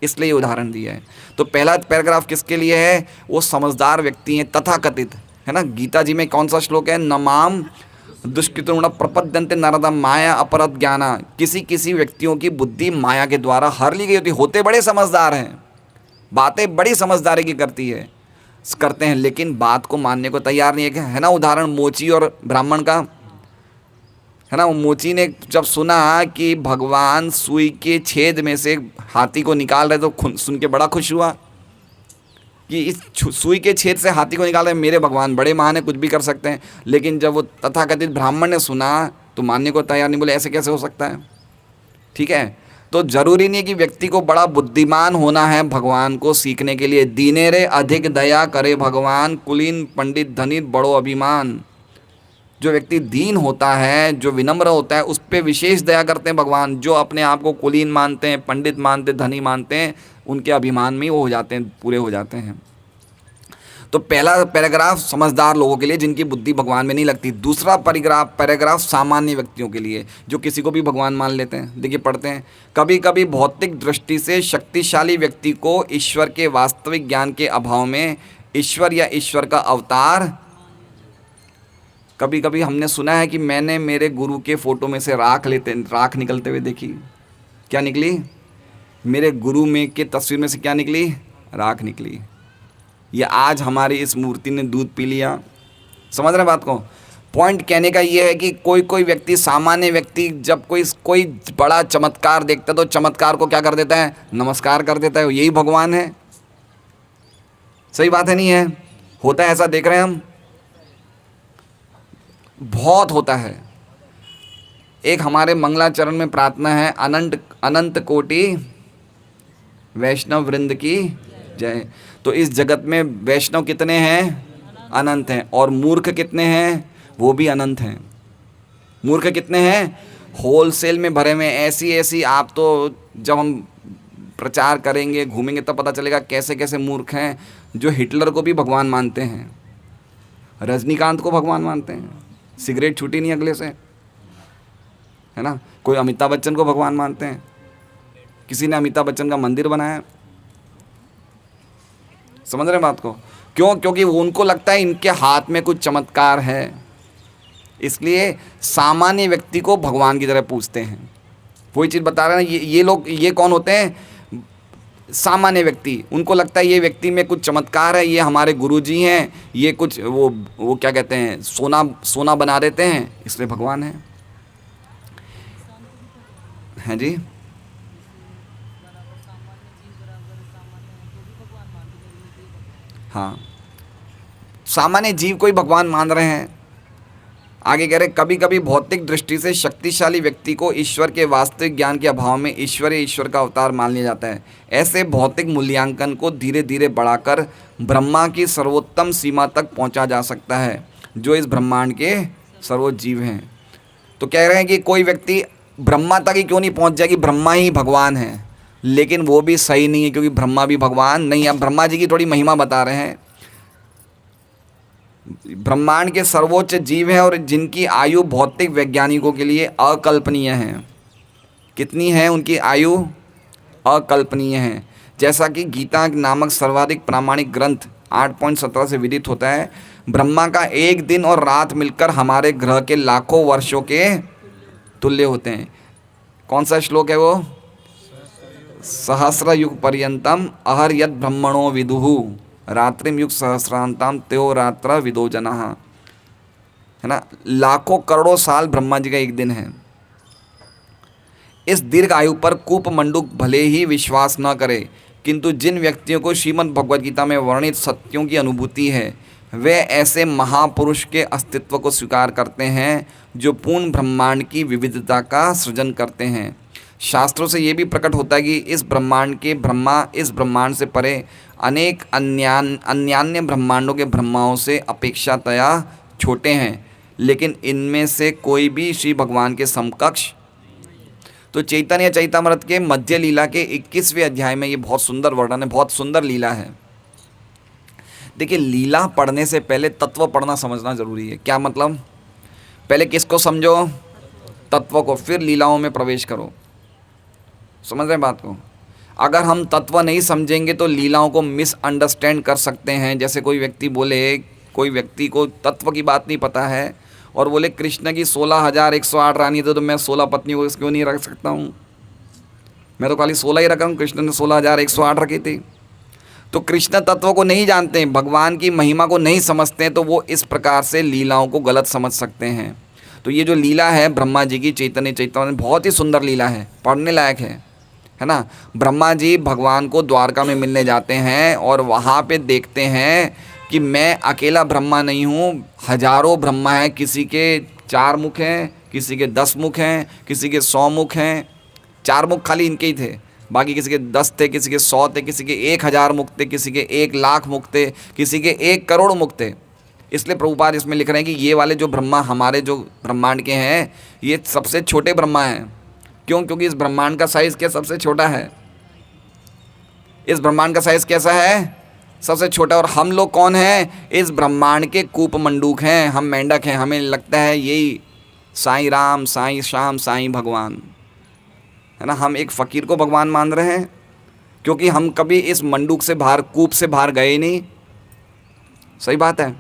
इसलिए ये उदाहरण दिया है। तो पहला पैराग्राफ किसके लिए है? वो समझदार व्यक्ति हैं, तथाकथित, है ना। गीता जी में कौन सा श्लोक है? नमाम दुष्कृतुण प्रपद्यन्ते नरदम माया अपरत ज्ञाना। किसी व्यक्तियों की बुद्धि माया के द्वारा हर ली गई होती। होते बड़े समझदार हैं, बातें बड़ी समझदारी की करते हैं, लेकिन बात को मानने को तैयार नहीं है ना। उदाहरण मोची और ब्राह्मण का, है ना। मोची ने जब सुना कि भगवान सुई के छेद में से हाथी को निकाल रहे तो सुन के बड़ा खुश हुआ कि इस सुई के छेद से हाथी को निकाल रहे, मेरे भगवान बड़े महान है, कुछ भी कर सकते हैं। लेकिन जब वो तथाकथित ब्राह्मण ने सुना तो मानने को तैयार नहीं, बोले ऐसे कैसे हो सकता है। ठीक है, तो जरूरी नहीं कि व्यक्ति को बड़ा बुद्धिमान होना है भगवान को सीखने के लिए। दीने रे अधिक दया करे भगवान, कुलीन पंडित धनित बड़ो अभिमान। जो व्यक्ति दीन होता है, जो विनम्र होता है, उस पर विशेष दया करते हैं भगवान। जो अपने आप को कुलीन मानते हैं, पंडित मानते, धनी मानते हैं, उनके अभिमान में ही वो हो जाते हैं, पूरे हो जाते हैं। तो पहला पैराग्राफ समझदार लोगों के लिए जिनकी बुद्धि भगवान में नहीं लगती। दूसरा पैराग्राफ सामान्य व्यक्तियों के लिए जो किसी को भी भगवान मान लेते हैं। देखिए पढ़ते हैं, कभी कभी भौतिक दृष्टि से शक्तिशाली व्यक्ति को ईश्वर के वास्तविक ज्ञान के अभाव में ईश्वर या ईश्वर का अवतार, कभी कभी हमने सुना है कि मैंने मेरे गुरु के फोटो में से राख निकलते हुए देखी। क्या निकली? मेरे गुरु में के तस्वीर में से क्या निकली? राख निकली। या आज हमारी इस मूर्ति ने दूध पी लिया। समझ रहे बात को? पॉइंट कहने का ये है कि कोई कोई व्यक्ति, सामान्य व्यक्ति जब कोई बड़ा चमत्कार देखता है तो चमत्कार को क्या कर देता है? नमस्कार कर देता है। यही भगवान है। सही बात है नहीं है? होता है ऐसा, देख रहे हैं हम, बहुत होता है। एक हमारे मंगलाचरण में प्रार्थना है, अनंत कोटि वैष्णव वृंद की जय। तो इस जगत में वैष्णव कितने हैं? अनंत हैं। और मूर्ख कितने हैं? वो भी अनंत हैं। मूर्ख कितने हैं? होलसेल में भरे में। ऐसी आप तो जब हम प्रचार करेंगे, घूमेंगे, तब पता चलेगा कैसे कैसे मूर्ख हैं जो हिटलर को भी भगवान मानते हैं, रजनीकांत को भगवान मानते हैं, सिगरेट छूटी नहीं अगले से, है ना। कोई अमिताभ बच्चन को भगवान मानते हैं। किसी ने अमिताभ बच्चन का मंदिर बनाया। समझ रहे बात को? क्यों? क्योंकि उनको लगता है इनके हाथ में कुछ चमत्कार है, इसलिए सामान्य व्यक्ति को भगवान की तरह पूछते हैं। वही चीज़ बता रहे हैं। ये लोग, ये कौन होते हैं? सामान्य व्यक्ति। उनको लगता है ये व्यक्ति में कुछ चमत्कार है, ये हमारे गुरुजी हैं, ये कुछ वो क्या कहते हैं, सोना बना देते हैं, इसलिए भगवान है। हैं जी? हाँ, सामान्य जीव को ही भगवान मान रहे हैं। आगे कह रहे, कभी कभी भौतिक दृष्टि से शक्तिशाली व्यक्ति को ईश्वर के वास्तविक ज्ञान के अभाव में ईश्वर का अवतार मान लिया जाता है। ऐसे भौतिक मूल्यांकन को धीरे धीरे बढ़ाकर ब्रह्मा की सर्वोत्तम सीमा तक पहुंचा जा सकता है, जो इस ब्रह्मांड के सर्वोच्च जीव हैं। तो कह रहे हैं कि कोई व्यक्ति ब्रह्मा तक ही क्यों नहीं पहुंच जाए कि ब्रह्मा ही भगवान है, लेकिन वो भी सही नहीं है, क्योंकि ब्रह्मा भी भगवान नहीं। अब ब्रह्मा जी की थोड़ी महिमा बता रहे हैं। ब्रह्मांड के सर्वोच्च जीव हैं और जिनकी आयु भौतिक वैज्ञानिकों के लिए अकल्पनीय है। कितनी है उनकी आयु? अकल्पनीय है। जैसा कि गीता नामक सर्वाधिक प्रामाणिक ग्रंथ 8.17 से विदित होता है, ब्रह्मा का एक दिन और रात मिलकर हमारे ग्रह के लाखों वर्षों के तुल्य होते हैं। कौन सा श्लोक है वो? सहस्र युग पर्यंतम अहर यद ब्रह्मणो विदुहु रात्रिम युग सहस्रांताम त्यो रात्र विदो जना, है ना। लाखों करोड़ों साल ब्रह्मा जी का एक दिन है। इस दीर्घ आयु पर कूप मंडूक भले ही विश्वास न करे, किंतु जिन व्यक्तियों को श्रीमद् भगवद गीता में वर्णित सत्यों की अनुभूति है, वे ऐसे महापुरुष के अस्तित्व को स्वीकार करते हैं जो पूर्ण ब्रह्मांड की विविधता का सृजन करते हैं। शास्त्रों से ये भी प्रकट होता है कि इस ब्रह्मांड के ब्रह्मा इस ब्रह्मांड से परे अनेक अन्यान्य ब्रह्मांडों के ब्रह्माओं से अपेक्षातया छोटे हैं, लेकिन इनमें से कोई भी श्री भगवान के समकक्ष। तो चैतन्य चैतामृत के मध्य लीला के 21वें अध्याय में ये बहुत सुंदर वर्णन है, बहुत सुंदर लीला है। देखिए, लीला पढ़ने से पहले तत्व पढ़ना समझना जरूरी है। क्या मतलब? पहले किसको समझो? तत्व को, फिर लीलाओं में प्रवेश करो। समझ रहे बात को? अगर हम तत्व नहीं समझेंगे तो लीलाओं को मिसअंडरस्टैंड कर सकते हैं। जैसे कोई व्यक्ति बोले, कोई व्यक्ति को तत्व की बात नहीं पता है और बोले कृष्ण की 16,108 रानी थी तो मैं 16 पत्नी को क्यों नहीं रख सकता हूँ? मैं तो खाली 16 ही रखा हूँ, कृष्ण ने 16,108 रखी थी। तो कृष्ण तत्व को नहीं जानते हैं, भगवान की महिमा को नहीं समझते हैं, तो वो इस प्रकार से लीलाओं को गलत समझ सकते हैं। तो ये जो लीला है ब्रह्मा जी की चैतन्य चैतन्य, बहुत ही सुंदर लीला है, पढ़ने लायक है ना। ब्रह्मा जी भगवान को द्वारका में मिलने जाते हैं और वहाँ पे देखते हैं कि मैं अकेला ब्रह्मा नहीं हूँ, हजारों ब्रह्मा हैं। किसी के 4 मुख हैं, किसी के 10 मुख हैं, किसी के 100 मुख हैं। 4 मुख खाली इनके ही थे, बाकी किसी के 10 थे, किसी के 100 थे, किसी के 1,000 मुख थे, किसी के 1,00,000 मुख थे, किसी के 1 करोड़ मुख थे। इसलिए प्रभुपाद इसमें लिख रहे हैं कि ये वाले जो ब्रह्मा हमारे जो ब्रह्मांड के हैं, ये सबसे छोटे ब्रह्मा हैं। क्यों? क्योंकि इस ब्रह्मांड का साइज़ क्या सबसे छोटा है? इस ब्रह्मांड का साइज़ कैसा है? सबसे छोटा। और हम लोग कौन हैं? इस ब्रह्मांड के कूप मंडूक हैं, हम मेंढक हैं। हमें लगता है यही साईं राम, साईं श्याम, साईं भगवान, है ना। हम एक फ़कीर को भगवान मान रहे हैं क्योंकि हम कभी इस मंडूक से बाहर, कूप से बाहर गए नहीं। सही बात है।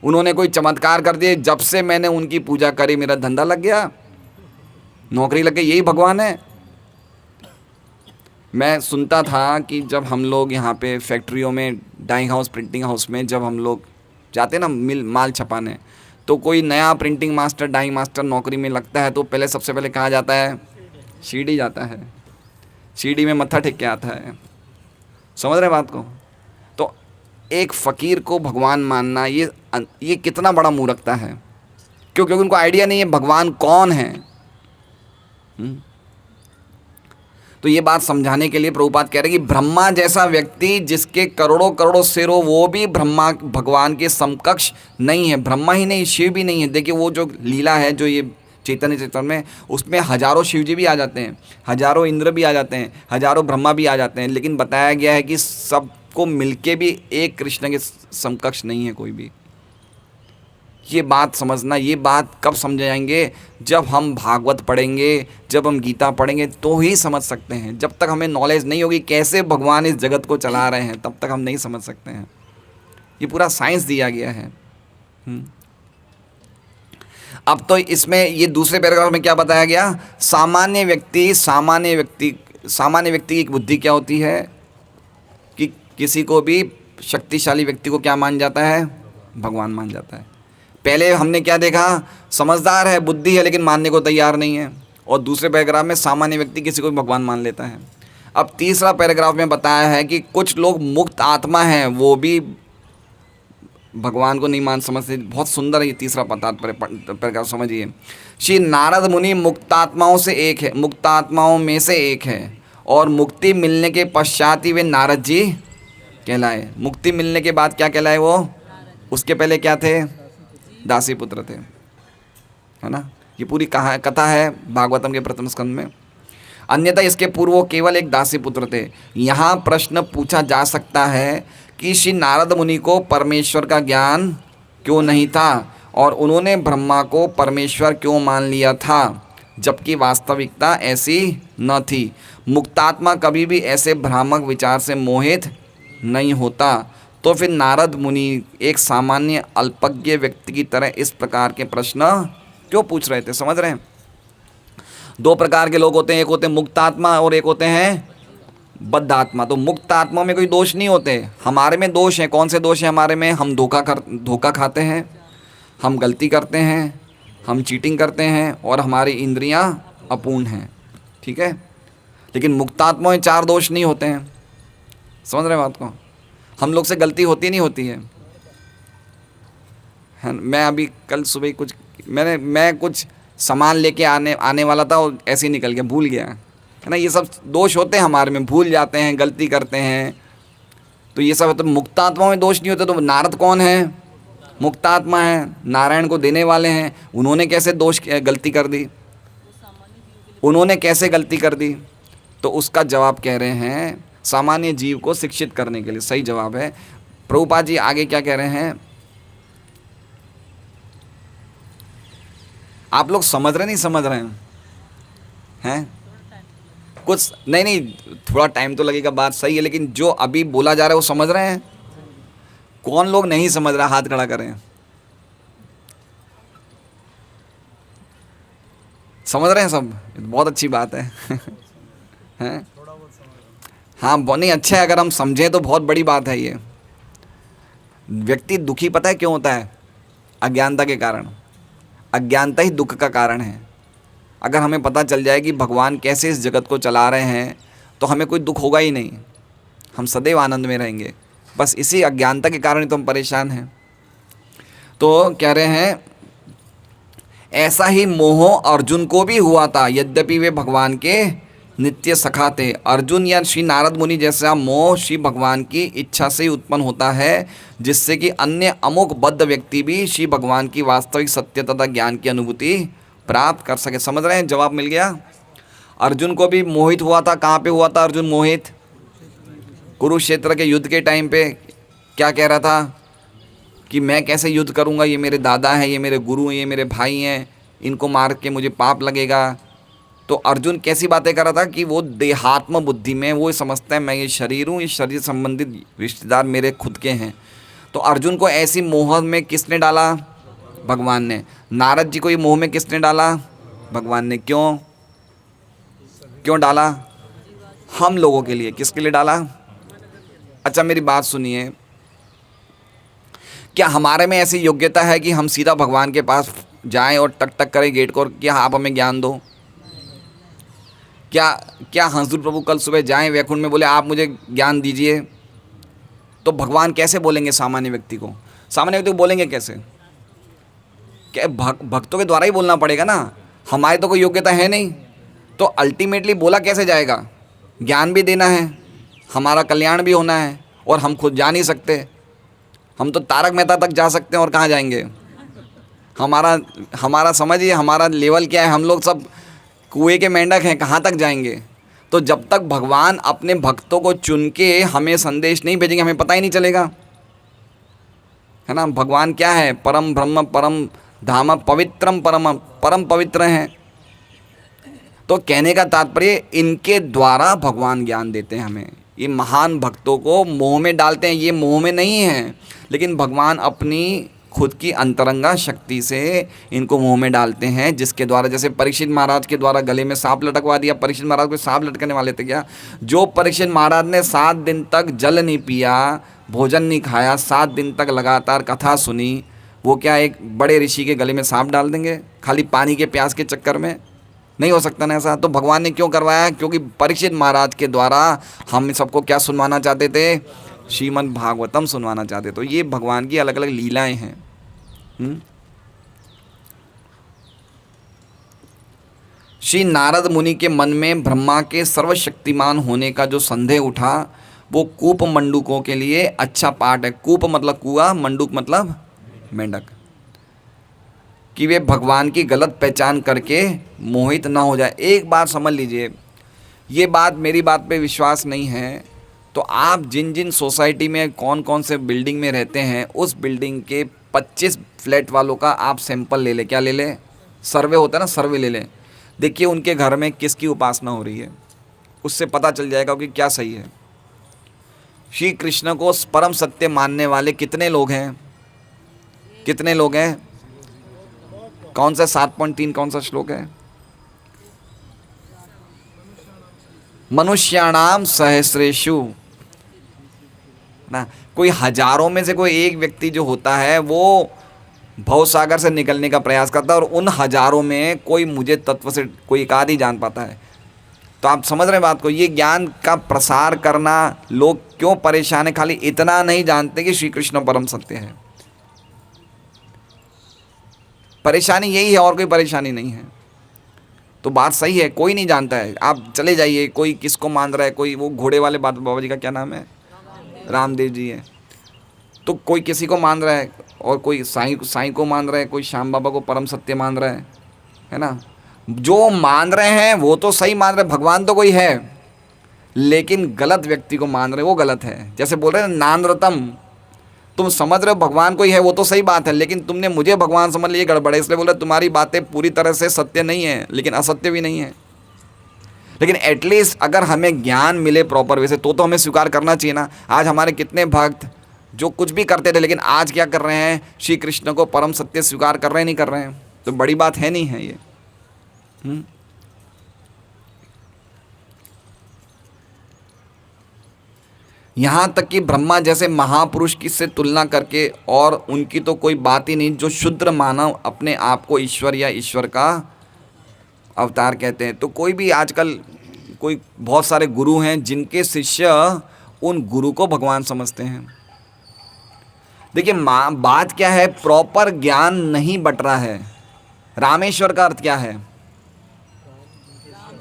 उन्होंने कोई चमत्कार कर दिए, जब से मैंने उनकी पूजा करी मेरा धंधा लग गया, नौकरी लग गई, यही भगवान है। मैं सुनता था कि जब हम लोग यहाँ पे फैक्ट्रियों में, डाइंग हाउस, प्रिंटिंग हाउस में जब हम लोग जाते ना माल छपाने, तो कोई नया प्रिंटिंग मास्टर, डाइंग मास्टर नौकरी में लगता है तो पहले, सबसे पहले कहाँ जाता है? सीढ़ी जाता है। सीढ़ी में मत्था टेक के आता है। समझ रहे बात को? तो एक फ़कीर को भगवान मानना, ये कितना बड़ा मूर्खता है। क्योंकि उनको आइडिया नहीं है भगवान कौन है। तो ये बात समझाने के लिए प्रभुपाद कह रहे हैं कि ब्रह्मा जैसा व्यक्ति जिसके करोड़ों करोड़ों सिर हो, वो भी ब्रह्मा भगवान के समकक्ष नहीं है। ब्रह्मा ही नहीं, शिव भी नहीं है। देखिए वो जो लीला है, जो ये चैतन्य चैतन्य में, उसमें हजारों शिव जी भी आ जाते हैं, हजारों इंद्र भी आ जाते हैं, हजारों ब्रह्मा भी आ जाते हैं, लेकिन बताया गया है कि सबको मिलके भी एक कृष्ण के समकक्ष नहीं है कोई भी। ये बात समझना। ये बात कब समझाएंगे? जब हम भागवत पढ़ेंगे, जब हम गीता पढ़ेंगे, तो ही समझ सकते हैं। जब तक हमें नॉलेज नहीं होगी कैसे भगवान इस जगत को चला रहे हैं, तब तक हम नहीं समझ सकते हैं। ये पूरा साइंस दिया गया है। अब तो इसमें ये दूसरे पैराग्राफ में क्या बताया गया? सामान्य व्यक्ति की एक बुद्धि क्या होती है कि किसी को भी शक्तिशाली व्यक्ति को क्या मान जाता है? भगवान मान जाता है। पहले हमने क्या देखा? समझदार है, बुद्धि है, लेकिन मानने को तैयार नहीं है। और दूसरे पैराग्राफ में सामान्य व्यक्ति किसी को भी भगवान मान लेता है। अब तीसरा पैराग्राफ में बताया है कि कुछ लोग मुक्त आत्मा हैं, वो भी भगवान को नहीं मान समझते। बहुत सुंदर है ये तीसरा पैराग्राफ, समझिए। श्री नारद मुनि मुक्तात्माओं में से एक है, और मुक्ति मिलने के पश्चात ही वे नारद जी कहलाए। मुक्ति मिलने के बाद क्या कहलाए वो? उसके पहले क्या थे? दासी पुत्र थे, है ना। ये पूरी कथा है भागवतम के प्रथम स्कंद में। अन्यथा इसके पूर्व वो केवल एक दासी पुत्र थे। यहाँ प्रश्न पूछा जा सकता है कि श्री नारद मुनि को परमेश्वर का ज्ञान क्यों नहीं था, और उन्होंने ब्रह्मा को परमेश्वर क्यों मान लिया था, जबकि वास्तविकता ऐसी न थी। मुक्तात्मा कभी भी ऐसे भ्रामक विचार से मोहित नहीं होता। तो फिर नारद मुनि एक सामान्य अल्पज्ञ व्यक्ति की तरह इस प्रकार के प्रश्न क्यों पूछ रहे थे? समझ रहे हैं? दो प्रकार के लोग होते हैं, एक होते हैं मुक्त आत्मा और एक होते हैं बद्ध आत्मा। तो मुक्त आत्मा में कोई दोष नहीं होते, हमारे में दोष हैं। कौन से दोष हैं हमारे में? हम धोखा खाते हैं, हम गलती करते हैं, हम चीटिंग करते हैं, और हमारी इंद्रियां अपूर्ण हैं। ठीक है। लेकिन मुक्तात्मा में 4 दोष नहीं होते हैं। समझ रहे हैं बात को? हम लोग से गलती होती नहीं होती है। मैं अभी कल सुबह मैं कुछ सामान लेके आने वाला था और ऐसे ही निकल गया, भूल गया, है ना। ये सब दोष होते हैं हमारे में, भूल जाते हैं, गलती करते हैं। तो ये सब तो मुक्तात्मा में दोष नहीं होते। तो नारद कौन है? मुक्तात्मा है, नारायण को देने वाले हैं। उन्होंने कैसे गलती कर दी? उन्होंने कैसे गलती कर दी? तो उसका जवाब कह रहे हैं सामान्य जीव को शिक्षित करने के लिए। सही जवाब है। प्रभुपाद जी आगे क्या कह रहे हैं? आप लोग समझ रहे नहीं समझ रहे हैं? कुछ नहीं, थोड़ा टाइम तो लगेगा, बात सही है, लेकिन जो अभी बोला जा रहा है वो समझ रहे हैं? कौन लोग नहीं समझ रहा? हाथ खड़ा करें। समझ रहे हैं सब? बहुत अच्छी बात है। हैं? हाँ, नहीं, अच्छा है। अगर हम समझें तो बहुत बड़ी बात है ये। व्यक्ति दुखी पता है क्यों होता है? अज्ञानता के कारण। अज्ञानता ही दुख का कारण है। अगर हमें पता चल जाए कि भगवान कैसे इस जगत को चला रहे हैं, तो हमें कोई दुख होगा ही नहीं, हम सदैव आनंद में रहेंगे। बस इसी अज्ञानता के कारण ही तो हम परेशान हैं। तो कह रहे हैं ऐसा ही मोह अर्जुन को भी हुआ था, यद्यपि वे भगवान के नित्य सखा थे। अर्जुन या श्री नारद मुनि जैसा मोह श्री भगवान की इच्छा से ही उत्पन्न होता है, जिससे कि अन्य अमुक बद्ध व्यक्ति भी श्री भगवान की वास्तविक सत्य तथा ज्ञान की अनुभूति प्राप्त कर सके। समझ रहे हैं? जवाब मिल गया। अर्जुन को भी मोहित हुआ था। कहाँ पे हुआ था अर्जुन मोहित? कुरुक्षेत्र के युद्ध के टाइम पे क्या कह रहा था कि मैं कैसे युद्ध करूंगा, ये मेरे दादा हैं, ये मेरे गुरु हैं, ये मेरे भाई हैं, इनको मार के मुझे पाप लगेगा। तो अर्जुन कैसी बातें कर रहा था कि वो देहात्म बुद्धि में वो समझता है मैं ये शरीर हूँ, ये शरीर संबंधित रिश्तेदार मेरे खुद के हैं। तो अर्जुन को ऐसी मोह में किसने डाला? भगवान ने। नारद जी को ये मोह में किसने डाला? भगवान ने। क्यों क्यों डाला? हम लोगों के लिए। किसके लिए डाला? अच्छा मेरी बात सुनिए, क्या हमारे में ऐसी योग्यता है कि हम सीधा भगवान के पास जाएं और टक टक करें गेट को, क्या आप हमें ज्ञान दो? क्या हंसदूर प्रभु कल सुबह जाएं वैकुंठ में बोले आप मुझे ज्ञान दीजिए, तो भगवान कैसे बोलेंगे सामान्य व्यक्ति को? सामान्य व्यक्ति को बोलेंगे कैसे? क्या भक्तों के द्वारा ही बोलना पड़ेगा ना, हमारी तो कोई योग्यता है नहीं। तो अल्टीमेटली बोला कैसे जाएगा? ज्ञान भी देना है, हमारा कल्याण भी होना है, और हम खुद जा नहीं सकते। हम तो तारक मेहता तक जा सकते हैं और कहाँ जाएंगे? हमारा समझिए हमारा लेवल क्या है, हम लोग सब कुएं के मेंढक हैं, कहाँ तक जाएंगे? तो जब तक भगवान अपने भक्तों को चुन के हमें संदेश नहीं भेजेंगे हमें पता ही नहीं चलेगा, है ना। भगवान क्या है? परम ब्रह्म परम धाम पवित्रम परम पवित्र हैं। तो कहने का तात्पर्य इनके द्वारा भगवान ज्ञान देते हैं हमें। ये महान भक्तों को मोह में डालते हैं, ये मोह में नहीं है, लेकिन भगवान अपनी खुद की अंतरंगा शक्ति से इनको मुंह में डालते हैं, जिसके द्वारा, जैसे परीक्षित महाराज के द्वारा गले में सांप लटकवा दिया। परीक्षित महाराज को सांप लटकने वाले थे क्या? जो परीक्षित महाराज ने 7 दिन तक जल नहीं पिया, भोजन नहीं खाया, 7 दिन तक लगातार कथा सुनी, वो क्या एक बड़े ऋषि के गले में सांप डाल देंगे खाली पानी के प्यास के चक्कर में? नहीं हो सकता ना ऐसा। तो भगवान ने क्यों करवाया? क्योंकि परीक्षित महाराज के द्वारा हम सबको क्या सुनवाना चाहते थे? श्रीमद् भागवतम सुनवाना चाहते। तो ये भगवान की अलग अलग लीलाएं हैं। श्री नारद मुनि के मन में ब्रह्मा के सर्वशक्तिमान होने का जो संदेह उठा, वो कूप मंडूकों के लिए अच्छा पाठ है। कूप मतलब कुआं, मंडूक मतलब मेंढक, कि वे भगवान की गलत पहचान करके मोहित ना हो जाए। एक बात समझ लीजिए, ये बात मेरी बात पे विश्वास नहीं है तो आप जिन जिन सोसाइटी में कौन कौन से बिल्डिंग में रहते हैं, उस बिल्डिंग के 25 फ्लैट वालों का आप सैंपल ले लें। क्या ले लें? सर्वे होता है ना, सर्वे ले लें। देखिए उनके घर में किसकी उपासना हो रही है, उससे पता चल जाएगा कि क्या सही है। श्री कृष्ण को परम सत्य मानने वाले कितने लोग हैं? कितने लोग हैं? कौन सा 7.3 कौन सा श्लोक है? मनुष्याणाम सहस्रेषु ना। कोई हजारों में से कोई एक व्यक्ति जो होता है वो भवसागर से निकलने का प्रयास करता है, और उन हजारों में कोई मुझे तत्व से कोई एक आध ही जान पाता है। तो आप समझ रहे हैं बात को? ये ज्ञान का प्रसार करना लोग क्यों परेशान है? खाली इतना नहीं जानते कि श्री कृष्ण परम सत्य है। परेशानी यही है, और कोई परेशानी नहीं है। तो बात सही है, कोई नहीं जानता है। आप चले जाइए, कोई किसको मान रहा है, कोई वो घोड़े वाले बाबा जी का क्या नाम है, रामदेव जी है, तो कोई किसी को मान रहा है, और कोई साईं को मान रहा है, कोई श्याम बाबा को परम सत्य मान रहा है ना। जो मान रहे हैं वो तो सही मान रहे हैं, भगवान तो कोई है, लेकिन गलत व्यक्ति को मान रहे वो गलत है। जैसे बोल रहे हैं नानरतम, तुम समझ रहे हो भगवान कोई है, वो तो सही बात है, लेकिन तुमने मुझे भगवान समझ लिया, गड़बड़ है। इसलिए बोल रहे तुम्हारी बातें पूरी तरह से सत्य नहीं है, लेकिन असत्य भी नहीं है। लेकिन एटलीस्ट अगर हमें ज्ञान मिले प्रॉपर वे से, तो हमें स्वीकार करना चाहिए ना। आज हमारे कितने भक्त जो कुछ भी करते थे, लेकिन आज क्या कर रहे हैं? श्री कृष्ण को परम सत्य स्वीकार कर रहे हैं, नहीं कर रहे हैं? तो बड़ी बात है नहीं है ये। यहाँ तक कि ब्रह्मा जैसे महापुरुष की से तुलना करके, और उनकी तो कोई बात ही नहीं, जो शुद्र मानव अपने आप को ईश्वर या ईश्वर का अवतार कहते हैं। तो कोई भी आजकल कोई बहुत सारे गुरु हैं जिनके शिष्य उन गुरु को भगवान समझते हैं। देखिए बात क्या है, प्रॉपर ज्ञान नहीं बट रहा है। रामेश्वर का अर्थ क्या है?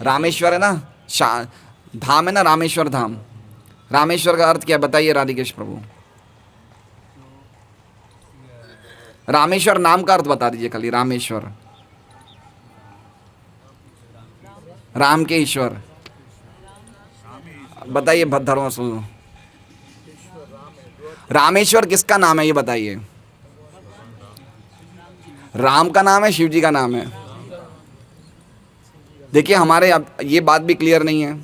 रामेश्वर है ना, धाम है ना, रामेश्वर धाम। रामेश्वर का अर्थ क्या है बताइए राधिकेश प्रभु? रामेश्वर नाम का अर्थ बता दीजिए खाली। रामेश्वर, राम के ईश्वर, बताइए धर्म सुनो। रामेश्वर किसका नाम है ये बताइए? राम का नाम है, शिव जी का नाम है? देखिए हमारे अब ये बात भी क्लियर नहीं है।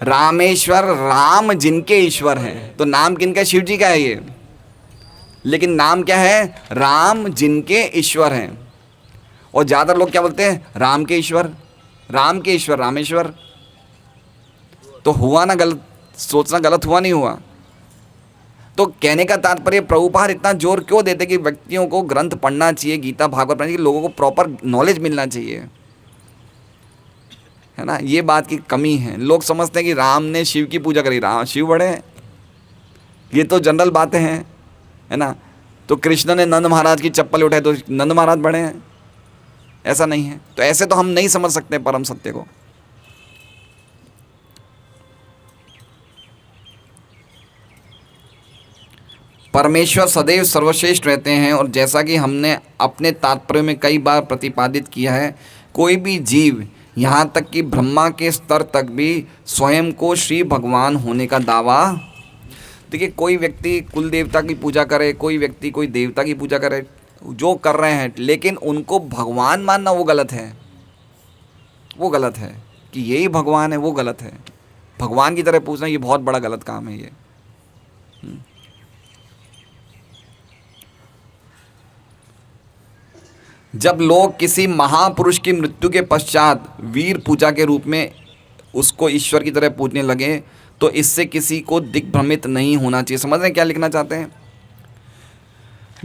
रामेश्वर, राम जिनके ईश्वर हैं, तो नाम किनका है? शिव जी का है ये। लेकिन नाम क्या है? राम जिनके ईश्वर हैं। और ज़्यादातर लोग क्या बोलते हैं? राम के ईश्वर, राम के ईश्वर रामेश्वर। तो हुआ ना गलत, सोचना गलत हुआ नहीं हुआ? तो कहने का तात्पर्य प्रभुपाद इतना जोर क्यों देते कि व्यक्तियों को ग्रंथ पढ़ना चाहिए, गीता भागवत पढ़ना चाहिए, लोगों को प्रॉपर नॉलेज मिलना चाहिए, है ना? ये बात की कमी है। लोग समझते हैं कि राम ने शिव की पूजा करी, राम शिव बड़े हैं, ये तो जनरल बातें हैं, है ना? तो कृष्ण ने नंद महाराज की चप्पल उठाई तो नंद महाराज बड़े हैं, ऐसा नहीं है। तो ऐसे तो हम नहीं समझ सकते परम सत्य को। परमेश्वर सदैव सर्वश्रेष्ठ रहते हैं, और जैसा कि हमने अपने तात्पर्य में कई बार प्रतिपादित किया है, कोई भी जीव यहाँ तक कि ब्रह्मा के स्तर तक भी स्वयं को श्री भगवान होने का दावा, देखिए कोई व्यक्ति कुल देवता की पूजा करे, कोई व्यक्ति कोई देवता की पूजा करे, जो कर रहे हैं, लेकिन उनको भगवान मानना वो गलत है। वो गलत है कि यही भगवान है, वो गलत है। भगवान की तरह पूछना ये बहुत बड़ा गलत काम है ये। जब लोग किसी महापुरुष की मृत्यु के पश्चात वीर पूजा के रूप में उसको ईश्वर की तरह पूजने लगे, तो इससे किसी को दिग्भ्रमित नहीं होना चाहिए। समझ रहे हैं क्या लिखना चाहते हैं?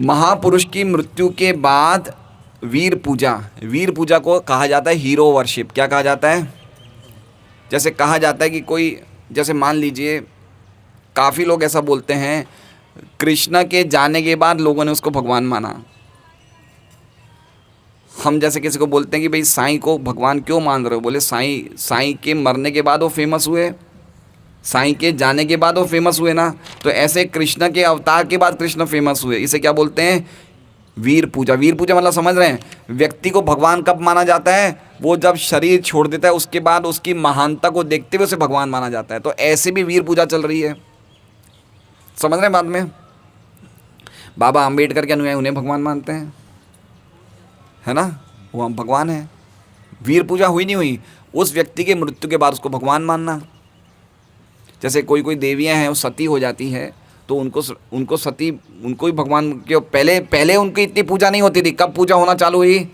महापुरुष की मृत्यु के बाद वीर पूजा, वीर पूजा को कहा जाता है हीरो वर्शिप। क्या कहा जाता है? जैसे कहा जाता है कि कोई, जैसे मान लीजिए काफ़ी लोग ऐसा बोलते हैं, कृष्ण के जाने के बाद लोगों ने उसको भगवान माना। हम जैसे किसी को बोलते हैं कि भाई साईं को भगवान क्यों मान रहे हो? बोले साईं के मरने के बाद वो फेमस हुए, साईं के जाने के बाद वो फेमस हुए ना। तो ऐसे कृष्ण के अवतार के बाद कृष्ण फेमस हुए। इसे क्या बोलते हैं? वीर पूजा। वीर पूजा मतलब समझ रहे हैं? व्यक्ति को भगवान कब माना जाता है? वो जब शरीर छोड़ देता है, उसके बाद उसकी महानता को देखते हुए उसे भगवान माना जाता है। तो ऐसे भी वीर पूजा चल रही है। समझ रहे हैं बाद में? बाबा अम्बेडकर के अनुयायी उन्हें भगवान मानते हैं, है ना? वो हम भगवान है। वीर पूजा हुई नहीं हुई? उस व्यक्ति के मृत्यु के बाद उसको भगवान मानना। जैसे कोई कोई देवियां हैं वो सती हो जाती है, तो उनको सती, उनको ही भगवान के पहले उनकी इतनी पूजा नहीं होती थी। कब पूजा होना चालू हुई?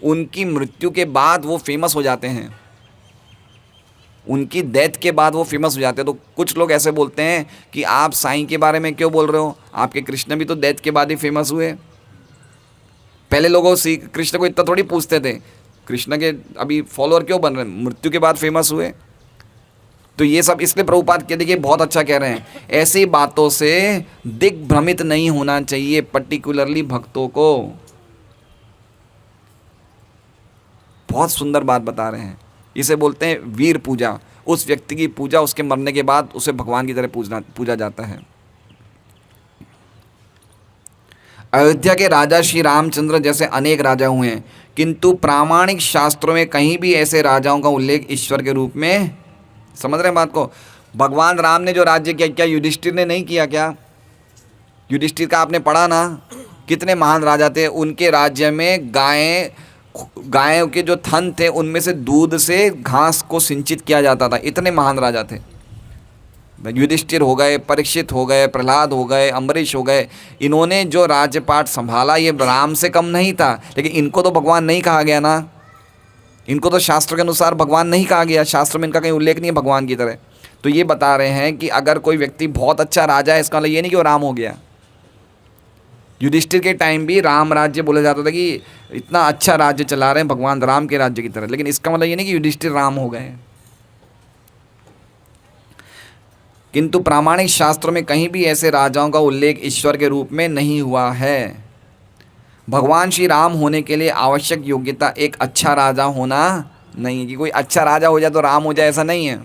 उनकी मृत्यु के बाद वो फेमस हो जाते हैं, उनकी डेथ के बाद वो फेमस हो जाते हैं। तो कुछ लोग ऐसे बोलते हैं कि आप साईं के बारे में क्यों बोल रहे हो? आपके कृष्ण भी तो डेथ के बाद ही फेमस हुए। पहले लोगों से कृष्ण को इतना थोड़ी पूछते थे, कृष्ण के अभी फॉलोअर क्यों बन रहे हैं? मृत्यु के बाद फेमस हुए। तो ये सब इसलिए प्रभुपाद के, देखिए बहुत अच्छा कह रहे हैं, ऐसी बातों से दिग्भ्रमित नहीं होना चाहिए, पर्टिकुलरली भक्तों को। बहुत सुंदर बात बता रहे हैं। इसे बोलते हैं वीर पूजा। उस व्यक्ति की पूजा उसके मरने के बाद उसे भगवान की तरह पूजा जाता है। अयोध्या के राजा श्री रामचंद्र जैसे अनेक राजा हुए हैं, किंतु प्रामाणिक शास्त्रों में कहीं भी ऐसे राजाओं का उल्लेख ईश्वर के रूप में, समझ रहे हैं बात को? भगवान राम ने जो राज्य किया, क्या युधिष्ठिर ने नहीं किया? क्या युधिष्ठिर का आपने पढ़ा ना? कितने महान राजा थे। उनके राज्य में गायों के जो थन थे उनमें से दूध से घास को सिंचित किया जाता था। इतने महान राजा थे। युधिष्ठिर हो गए, परीक्षित हो गए, प्रहलाद हो गए, अम्बरीश हो गए। इन्होंने जो राज्यपाट संभाला ये राम से कम नहीं था, लेकिन इनको तो भगवान नहीं कहा गया ना। इनको तो शास्त्र के अनुसार भगवान नहीं कहा गया, शास्त्र में इनका कहीं उल्लेख नहीं है भगवान की तरह। तो ये बता रहे हैं कि अगर कोई व्यक्ति बहुत अच्छा राजा है, इसका मतलब ये नहीं कि वो राम हो गया। युधिष्ठिर के टाइम भी राम राज्य बोला जाता था कि इतना अच्छा राज्य चला रहे हैं भगवान राम के राज्य की तरह, लेकिन इसका मतलब ये नहीं कि युधिष्ठिर राम हो गए। किंतु प्रामाणिक शास्त्रों में कहीं भी ऐसे राजाओं का उल्लेख ईश्वर के रूप में नहीं हुआ है। भगवान श्री राम होने के लिए आवश्यक योग्यता एक अच्छा राजा होना नहीं है कि कोई अच्छा राजा हो जाए तो राम हो जाए, ऐसा नहीं है।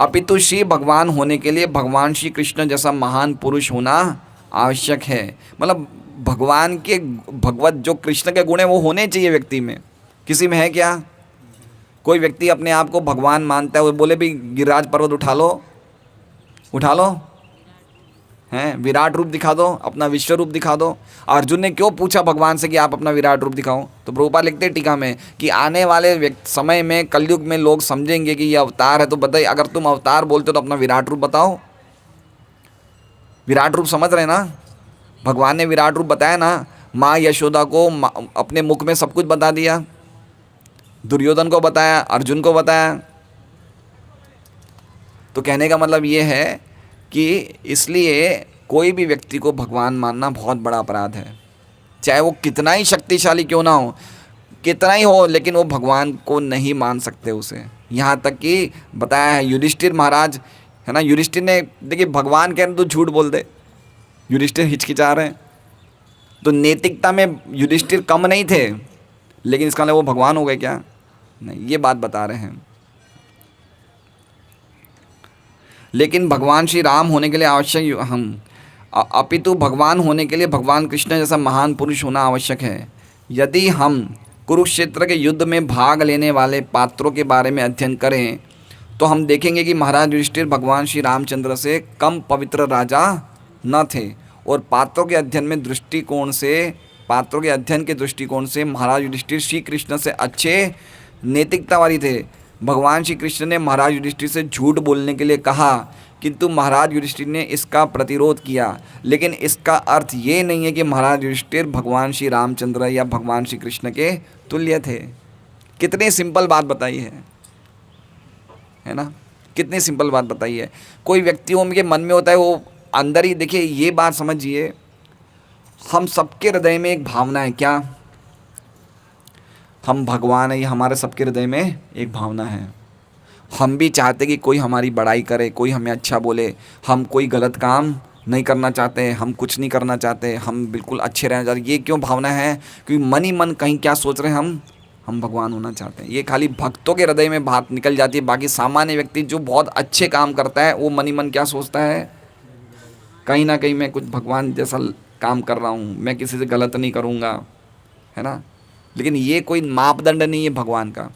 अपितु श्री भगवान होने के लिए भगवान श्री कृष्ण जैसा महान पुरुष होना आवश्यक है। मतलब भगवान के भगवत जो कृष्ण के गुण हैं वो होने चाहिए व्यक्ति में। किसी में है क्या? कोई व्यक्ति अपने आप को भगवान मानता है, वो बोले भी गिरिराज पर्वत उठा लो, उठा लो, हैं, विराट रूप दिखा दो, अपना विश्व रूप दिखा दो। अर्जुन ने क्यों पूछा भगवान से कि आप अपना विराट रूप दिखाओ? तो प्रभुपाद लिखते हैं टीका में कि आने वाले समय में कलयुग में लोग समझेंगे कि ये अवतार है, तो बताइए अगर तुम अवतार बोलते हो तो अपना विराट रूप बताओ। विराट रूप समझ रहे ना? भगवान ने विराट रूप बताया ना, माँ यशोदा को अपने मुख में सब कुछ बता दिया, दुर्योधन को बताया, अर्जुन को बताया। तो कहने का मतलब ये है कि इसलिए कोई भी व्यक्ति को भगवान मानना बहुत बड़ा अपराध है, चाहे वो कितना ही शक्तिशाली क्यों ना हो, कितना ही हो, लेकिन वो भगवान को नहीं मान सकते उसे। यहाँ तक कि बताया है युधिष्ठिर महाराज, है ना, युधिष्ठिर ने, देखिए भगवान कह रहे तो झूठ बोल दे, युधिष्ठिर हिचकिचा रहे हैं, तो नैतिकता में युधिष्ठिर कम नहीं थे, लेकिन इसका मतलब वो भगवान हो गए क्या? नहीं, ये बात बता रहे हैं। लेकिन भगवान श्री राम होने के लिए आवश्यक अपितु भगवान होने के लिए भगवान कृष्ण जैसा महान पुरुष होना आवश्यक है। यदि हम कुरुक्षेत्र के युद्ध में भाग लेने वाले पात्रों के बारे में अध्ययन करें तो हम देखेंगे कि महाराज युधिष्ठिर भगवान श्री रामचंद्र से कम पवित्र राजा न थे, और पात्रों के अध्ययन के दृष्टिकोण से महाराज युधिष्ठिर श्री कृष्ण से अच्छे नैतिकता वाली थे। भगवान श्री कृष्ण ने महाराज युधिष्ठिर से झूठ बोलने के लिए कहा, किंतु महाराज युधिष्ठिर ने इसका प्रतिरोध किया। लेकिन इसका अर्थ ये नहीं है कि महाराज युधिष्ठिर भगवान श्री रामचंद्र या भगवान श्री कृष्ण के तुल्य थे। कितनी सिंपल बात बताई है ना? कितनी सिंपल बात बताई है। कोई व्यक्तियों के मन में होता है, वो अंदर ही, देखिए ये बात समझिए, हम सबके हृदय में एक भावना है, क्या? हम भगवान है, ये हमारे सबके हृदय में एक भावना है। हम भी चाहते कि कोई हमारी बड़ाई करे, कोई हमें अच्छा बोले, हम कोई गलत काम नहीं करना चाहते, हम कुछ नहीं करना चाहते, हम बिल्कुल अच्छे रहना चाहते। ये क्यों भावना है? क्योंकि मन ही मन कहीं क्या सोच रहे हैं, हम भगवान होना चाहते हैं। ये खाली भक्तों के हृदय में बात निकल जाती है। बाकी सामान्य व्यक्ति जो बहुत अच्छे काम करता है, वो मन ही मन क्या सोचता है, कहीं ना कहीं मैं कुछ भगवान जैसा काम कर रहा हूँ, मैं किसी से गलत नहीं करूँगा, है ना? लेकिन ये कोई मापदंड नहीं है भगवान का।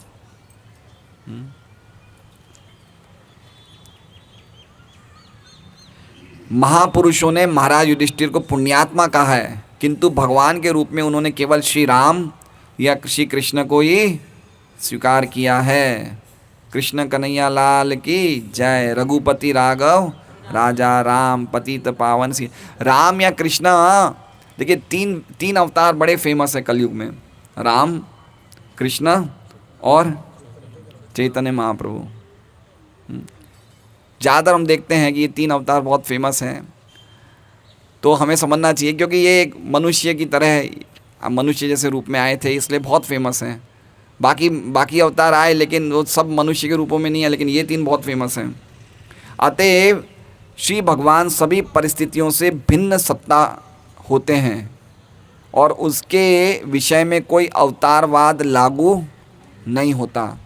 महापुरुषों ने महाराज युधिष्ठिर को पुण्यात्मा कहा है, किंतु भगवान के रूप में उन्होंने केवल श्री राम या श्री कृष्ण को ही स्वीकार किया है। कृष्ण कन्हैया लाल की जय। रघुपति राघव राजा राम पतित पावन सी। राम या कृष्ण, देखिए तीन अवतार बड़े फेमस है कलयुग में, राम, कृष्ण और चैतन्य महाप्रभु। ज़्यादातर हम देखते हैं कि ये तीन अवतार बहुत फेमस हैं, तो हमें समझना चाहिए, क्योंकि ये एक मनुष्य की तरह, मनुष्य जैसे रूप में आए थे, इसलिए बहुत फेमस हैं। बाकी अवतार आए, लेकिन वो सब मनुष्य के रूपों में नहीं है, लेकिन ये तीन बहुत फेमस हैं। अतएव श्री भगवान सभी परिस्थितियों से भिन्न सत्ता होते हैं, और उसके विषय में कोई अवतारवाद लागू नहीं होता।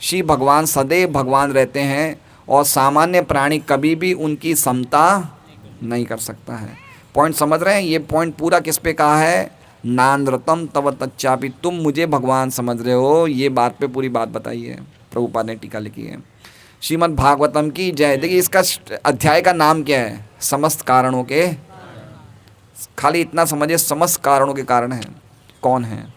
श्री भगवान सदैव भगवान रहते हैं, और सामान्य प्राणी कभी भी उनकी समता नहीं कर सकता है। पॉइंट समझ रहे हैं? ये पॉइंट पूरा किस पे कहा है? नान्द्रतम तव तच्चापि, तुम मुझे भगवान समझ रहे हो, ये बात पे पूरी बात बताई है, प्रभुपाद ने टीका लिखी है। श्रीमद् भागवतम की जय। देखिए इसका अध्याय का नाम क्या है? समस्त कारणों के, खाली इतना समझिए, समस्त कारणों के कारण है। कौन है?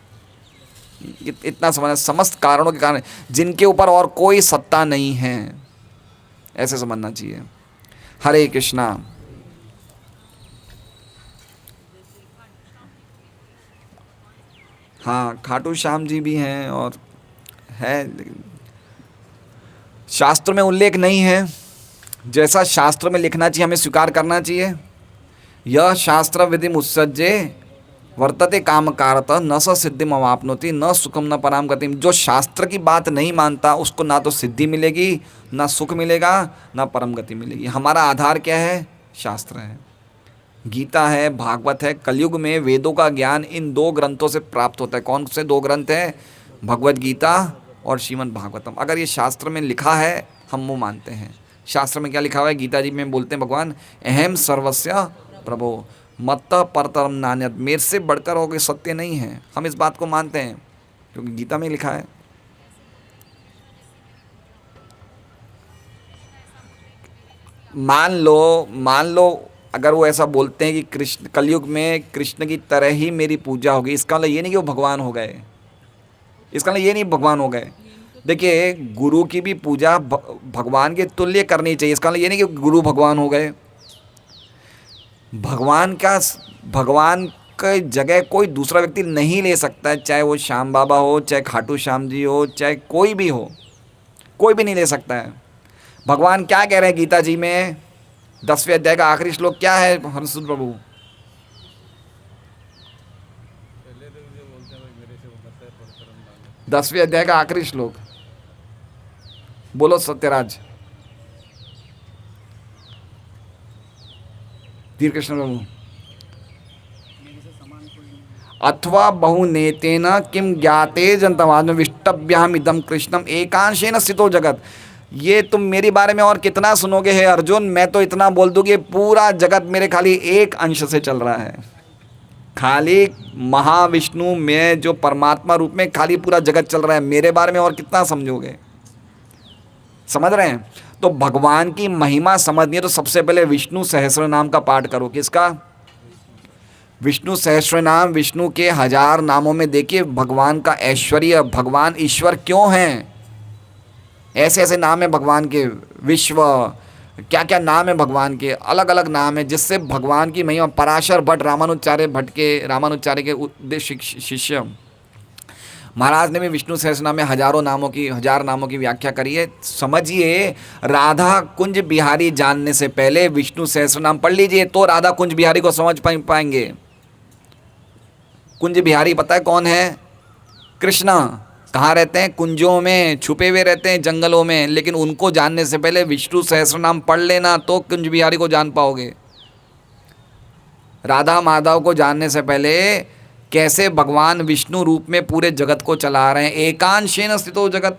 इतना समझना, समस्त कारणों के कारण जिनके ऊपर और कोई सत्ता नहीं है, ऐसे समझना चाहिए। हरे कृष्णा। हाँ, खाटू श्याम जी भी हैं और है, लेकिन शास्त्र में उल्लेख नहीं है। जैसा शास्त्र में लिखना चाहिए हमें स्वीकार करना चाहिए। यह शास्त्र विधि मुत्सज्जे वर्तते काम कारत न स सिद्धिम अवापनोति न सुखम न पराम गतिम। जो शास्त्र की बात नहीं मानता उसको ना तो सिद्धि मिलेगी, ना सुख मिलेगा, ना परम गति मिलेगी। हमारा आधार क्या है? शास्त्र है, गीता है, भागवत है। कलयुग में वेदों का ज्ञान इन दो ग्रंथों से प्राप्त होता है। कौन से दो ग्रंथ हैं? भगवत गीता और श्रीमद् भागवतम। अगर ये शास्त्र में लिखा है हम वो मानते हैं। शास्त्र में क्या लिखा हुआ है? गीता जी में बोलते हैं भगवान, अहम सर्वस्य प्रभो मत्तः परतरम नान्यत्, मेरे से बढ़कर और कोई सत्य नहीं है। हम इस बात को मानते हैं क्योंकि गीता में लिखा है। मान लो अगर वो ऐसा बोलते हैं कि कृष्ण कलयुग में कृष्ण की तरह ही मेरी पूजा होगी, इसका मतलब ये नहीं कि वो भगवान हो गए, इसका मतलब ये नहीं भगवान हो गए। देखिए गुरु की भी पूजा भगवान के तुल्य करनी चाहिए, इसका मतलब ये नहीं कि गुरु भगवान हो गए। भगवान का भगवान की जगह कोई दूसरा व्यक्ति नहीं ले सकता है, चाहे वो श्याम बाबा हो, चाहे खाटू श्याम जी हो, चाहे कोई भी हो, कोई भी नहीं ले सकता है। भगवान क्या कह रहे हैं गीता जी में 10वें अध्याय का आखिरी श्लोक क्या है हरसुन प्रभु? 10वें अध्याय का आखिरी श्लोक बोलो सत्यराज। धीर कृष्ण प्रभु। अथवा बहुनेतेन किम ज्ञाते जनतमाद में विष्टभ्याम इदम कृष्णम एकांशेन स्थितो जगत। ये तुम मेरे बारे में और कितना सुनोगे है अर्जुन, मैं तो इतना बोल दूँ कि पूरा जगत मेरे खाली एक अंश से चल रहा है। खाली महाविष्णु में जो परमात्मा रूप में खाली पूरा जगत चल रहा है, मेरे बारे में और कितना समझोगे? समझ रहे हैं? तो भगवान की महिमा समझनी है तो सबसे पहले विष्णु सहस्त्र नाम का पाठ करो। किसका? विष्णु सहस्त्र नाम। विष्णु के 1000 नामों में देखिए भगवान का ऐश्वर्य, भगवान ईश्वर क्यों हैं, ऐसे ऐसे नाम है भगवान के। विश्व, क्या क्या नाम है भगवान के, अलग अलग नाम है, जिससे भगवान की महिमा। पराशर भट्ट, रामानुचार्य के शिष्य महाराज ने भी विष्णु सहस्त्र नाम में 1000 नामों की व्याख्या करी है। समझिए, राधा कुंज बिहारी जानने से पहले विष्णु सहस्त्र नाम पढ़ लीजिए तो राधा कुंज बिहारी को समझ पाएंगे। कुंज बिहारी पता है कौन है? कृष्णा। कहाँ रहते हैं? कुंजों में छुपे हुए रहते हैं, जंगलों में। लेकिन उनको जानने से पहले विष्णु सहस्त्र नाम पढ़ लेना तो कुंज बिहारी को जान पाओगे। राधा माधव को जानने से पहले कैसे भगवान विष्णु रूप में पूरे जगत को चला रहे हैं। एकांशेन स्थितो जगत,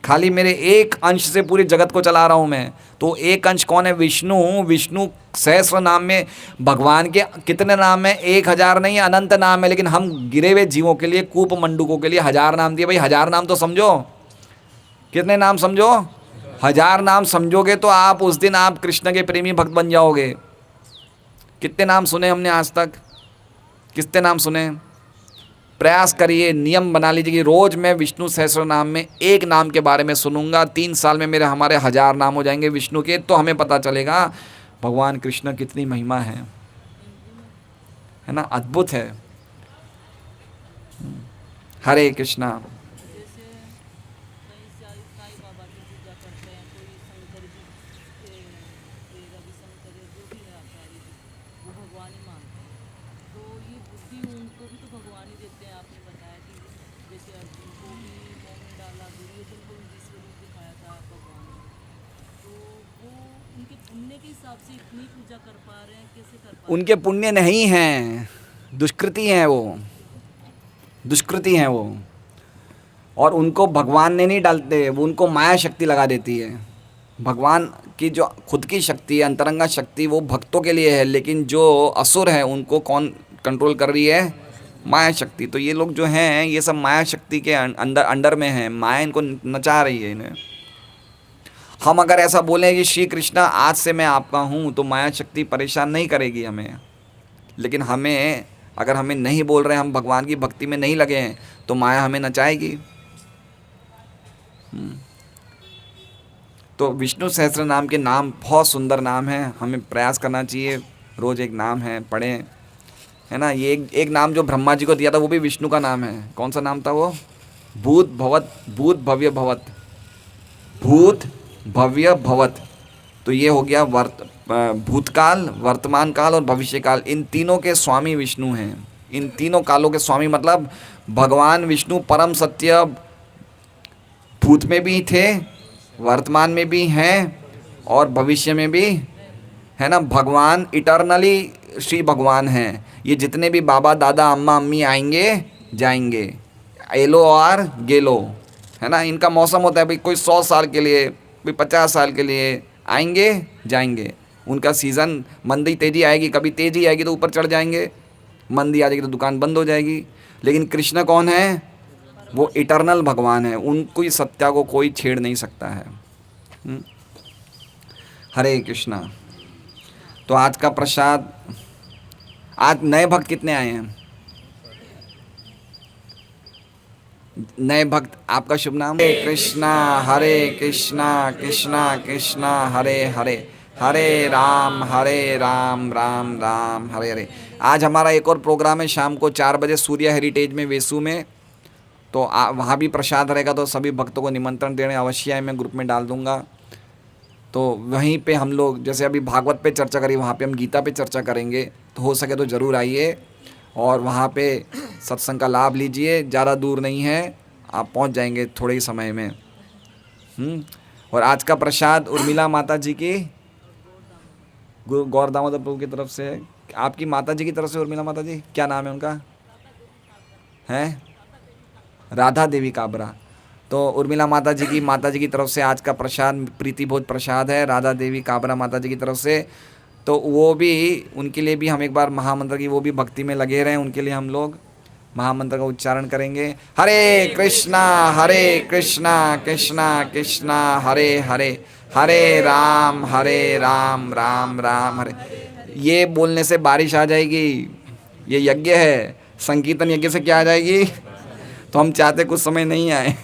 खाली मेरे एक अंश से पूरे जगत को चला रहा हूँ मैं। तो एक अंश कौन है? विष्णु। विष्णु सहस्त्र नाम में भगवान के कितने नाम हैं? 1000 नहीं, अनंत नाम है। लेकिन हम गिरे हुए जीवों के लिए, कूप मंडूकों के लिए 1000 नाम दिए। भाई 1000 नाम तो समझो, कितने नाम समझो? 1000 नाम समझोगे तो आप उस दिन आप कृष्ण के प्रेमी भक्त बन जाओगे। कितने नाम सुने हमने आज तक? कितने नाम सुने? प्रयास करिए, नियम बना लीजिए कि रोज मैं विष्णु सहस्त्र नाम में एक नाम के बारे में सुनूंगा। 3 साल में हमारे 1000 नाम हो जाएंगे विष्णु के। तो हमें पता चलेगा भगवान कृष्ण कितनी महिमा है ना? अद्भुत है। हरे कृष्णा। उनके पुण्य नहीं हैं, दुष्कृति हैं वो, दुष्कृति हैं वो। और उनको भगवान ने नहीं डालते, वो उनको माया शक्ति लगा देती है। भगवान की जो खुद की शक्ति है, अंतरंगा शक्ति, वो भक्तों के लिए है। लेकिन जो असुर हैं उनको कौन कंट्रोल कर रही है? माया शक्ति। तो ये लोग जो हैं ये सब माया शक्ति के अंडर में हैं। माया इनको नचा रही है इन्हें। हम अगर ऐसा बोलें कि श्री कृष्णा आज से मैं आपका हूँ, तो माया शक्ति परेशान नहीं करेगी हमें। लेकिन अगर हमें नहीं बोल रहे हैं, हम भगवान की भक्ति में नहीं लगे हैं, तो माया हमें नचाएगी। तो विष्णु सहस्त्र नाम के नाम बहुत सुंदर नाम है, हमें प्रयास करना चाहिए। रोज़ एक नाम है पढ़ें, है ना? ये एक नाम जो ब्रह्मा जी को दिया था वो भी विष्णु का नाम है। कौन सा नाम था वो? भूत भव्य भवत। भूत भव्य भवत। तो ये हो गया भूतकाल, वर्तमान काल और भविष्य काल। इन तीनों के स्वामी विष्णु हैं। इन तीनों कालों के स्वामी मतलब भगवान विष्णु परम सत्य भूत में भी थे, वर्तमान में भी हैं और भविष्य में भी, है ना? भगवान इटर्नली श्री भगवान हैं। ये जितने भी बाबा दादा अम्मा अम्मी आएंगे जाएंगे, एलो और गेलो, है ना? इनका मौसम होता है भाई, कोई 100 साल के लिए, कोई 50 साल के लिए आएंगे जाएंगे। उनका सीज़न, मंदी तेज़ी आएगी, कभी तेज़ी आएगी तो ऊपर चढ़ जाएंगे, मंदी आ जाएगी तो दुकान बंद हो जाएगी। लेकिन कृष्ण कौन है? वो इटर्नल भगवान है। उनको सत्या को कोई छेड़ नहीं सकता है। हरे कृष्णा। तो आज का प्रसाद, आज नए भक्त कितने आए हैं? नए भक्त, आपका शुभ नाम? हरे कृष्णा कृष्णा कृष्णा हरे हरे, हरे राम राम राम हरे हरे। आज हमारा एक और प्रोग्राम है शाम को 4 बजे सूर्य हेरिटेज में, वेसू में। तो वहाँ भी प्रसाद रहेगा, तो सभी भक्तों को निमंत्रण देने अवश्य है, मैं ग्रुप में डाल दूंगा। तो वहीं पे हम लोग जैसे अभी भागवत पे चर्चा करी, वहाँ पे हम गीता पे चर्चा करेंगे। तो हो सके तो ज़रूर आइए और वहाँ पे सत्संग का लाभ लीजिए। ज़्यादा दूर नहीं है, आप पहुँच जाएंगे थोड़े ही समय में। और आज का प्रसाद उर्मिला माता जी की, गुरु गौर दामोदर प्रभु की तरफ से है। आपकी माता जी की तरफ से उर्मिला माता जी, क्या नाम है उनका? हैं राधा देवी काबरा। तो उर्मिला माता जी की तरफ से आज का प्रसाद प्रीति भोज प्रसाद है, राधा देवी काबरा माता जी की तरफ से। तो वो भी, उनके लिए भी हम एक बार महामंत्र की, वो भी भक्ति में लगे रहें, उनके लिए हम लोग महामंत्र का उच्चारण करेंगे। हरे कृष्णा कृष्णा कृष्णा हरे हरे, हरे राम राम राम हरे। ये बोलने से बारिश आ जाएगी, ये यज्ञ है। संकीर्तन यज्ञ से क्या आ जाएगी? तो हम चाहते कुछ समय नहीं आए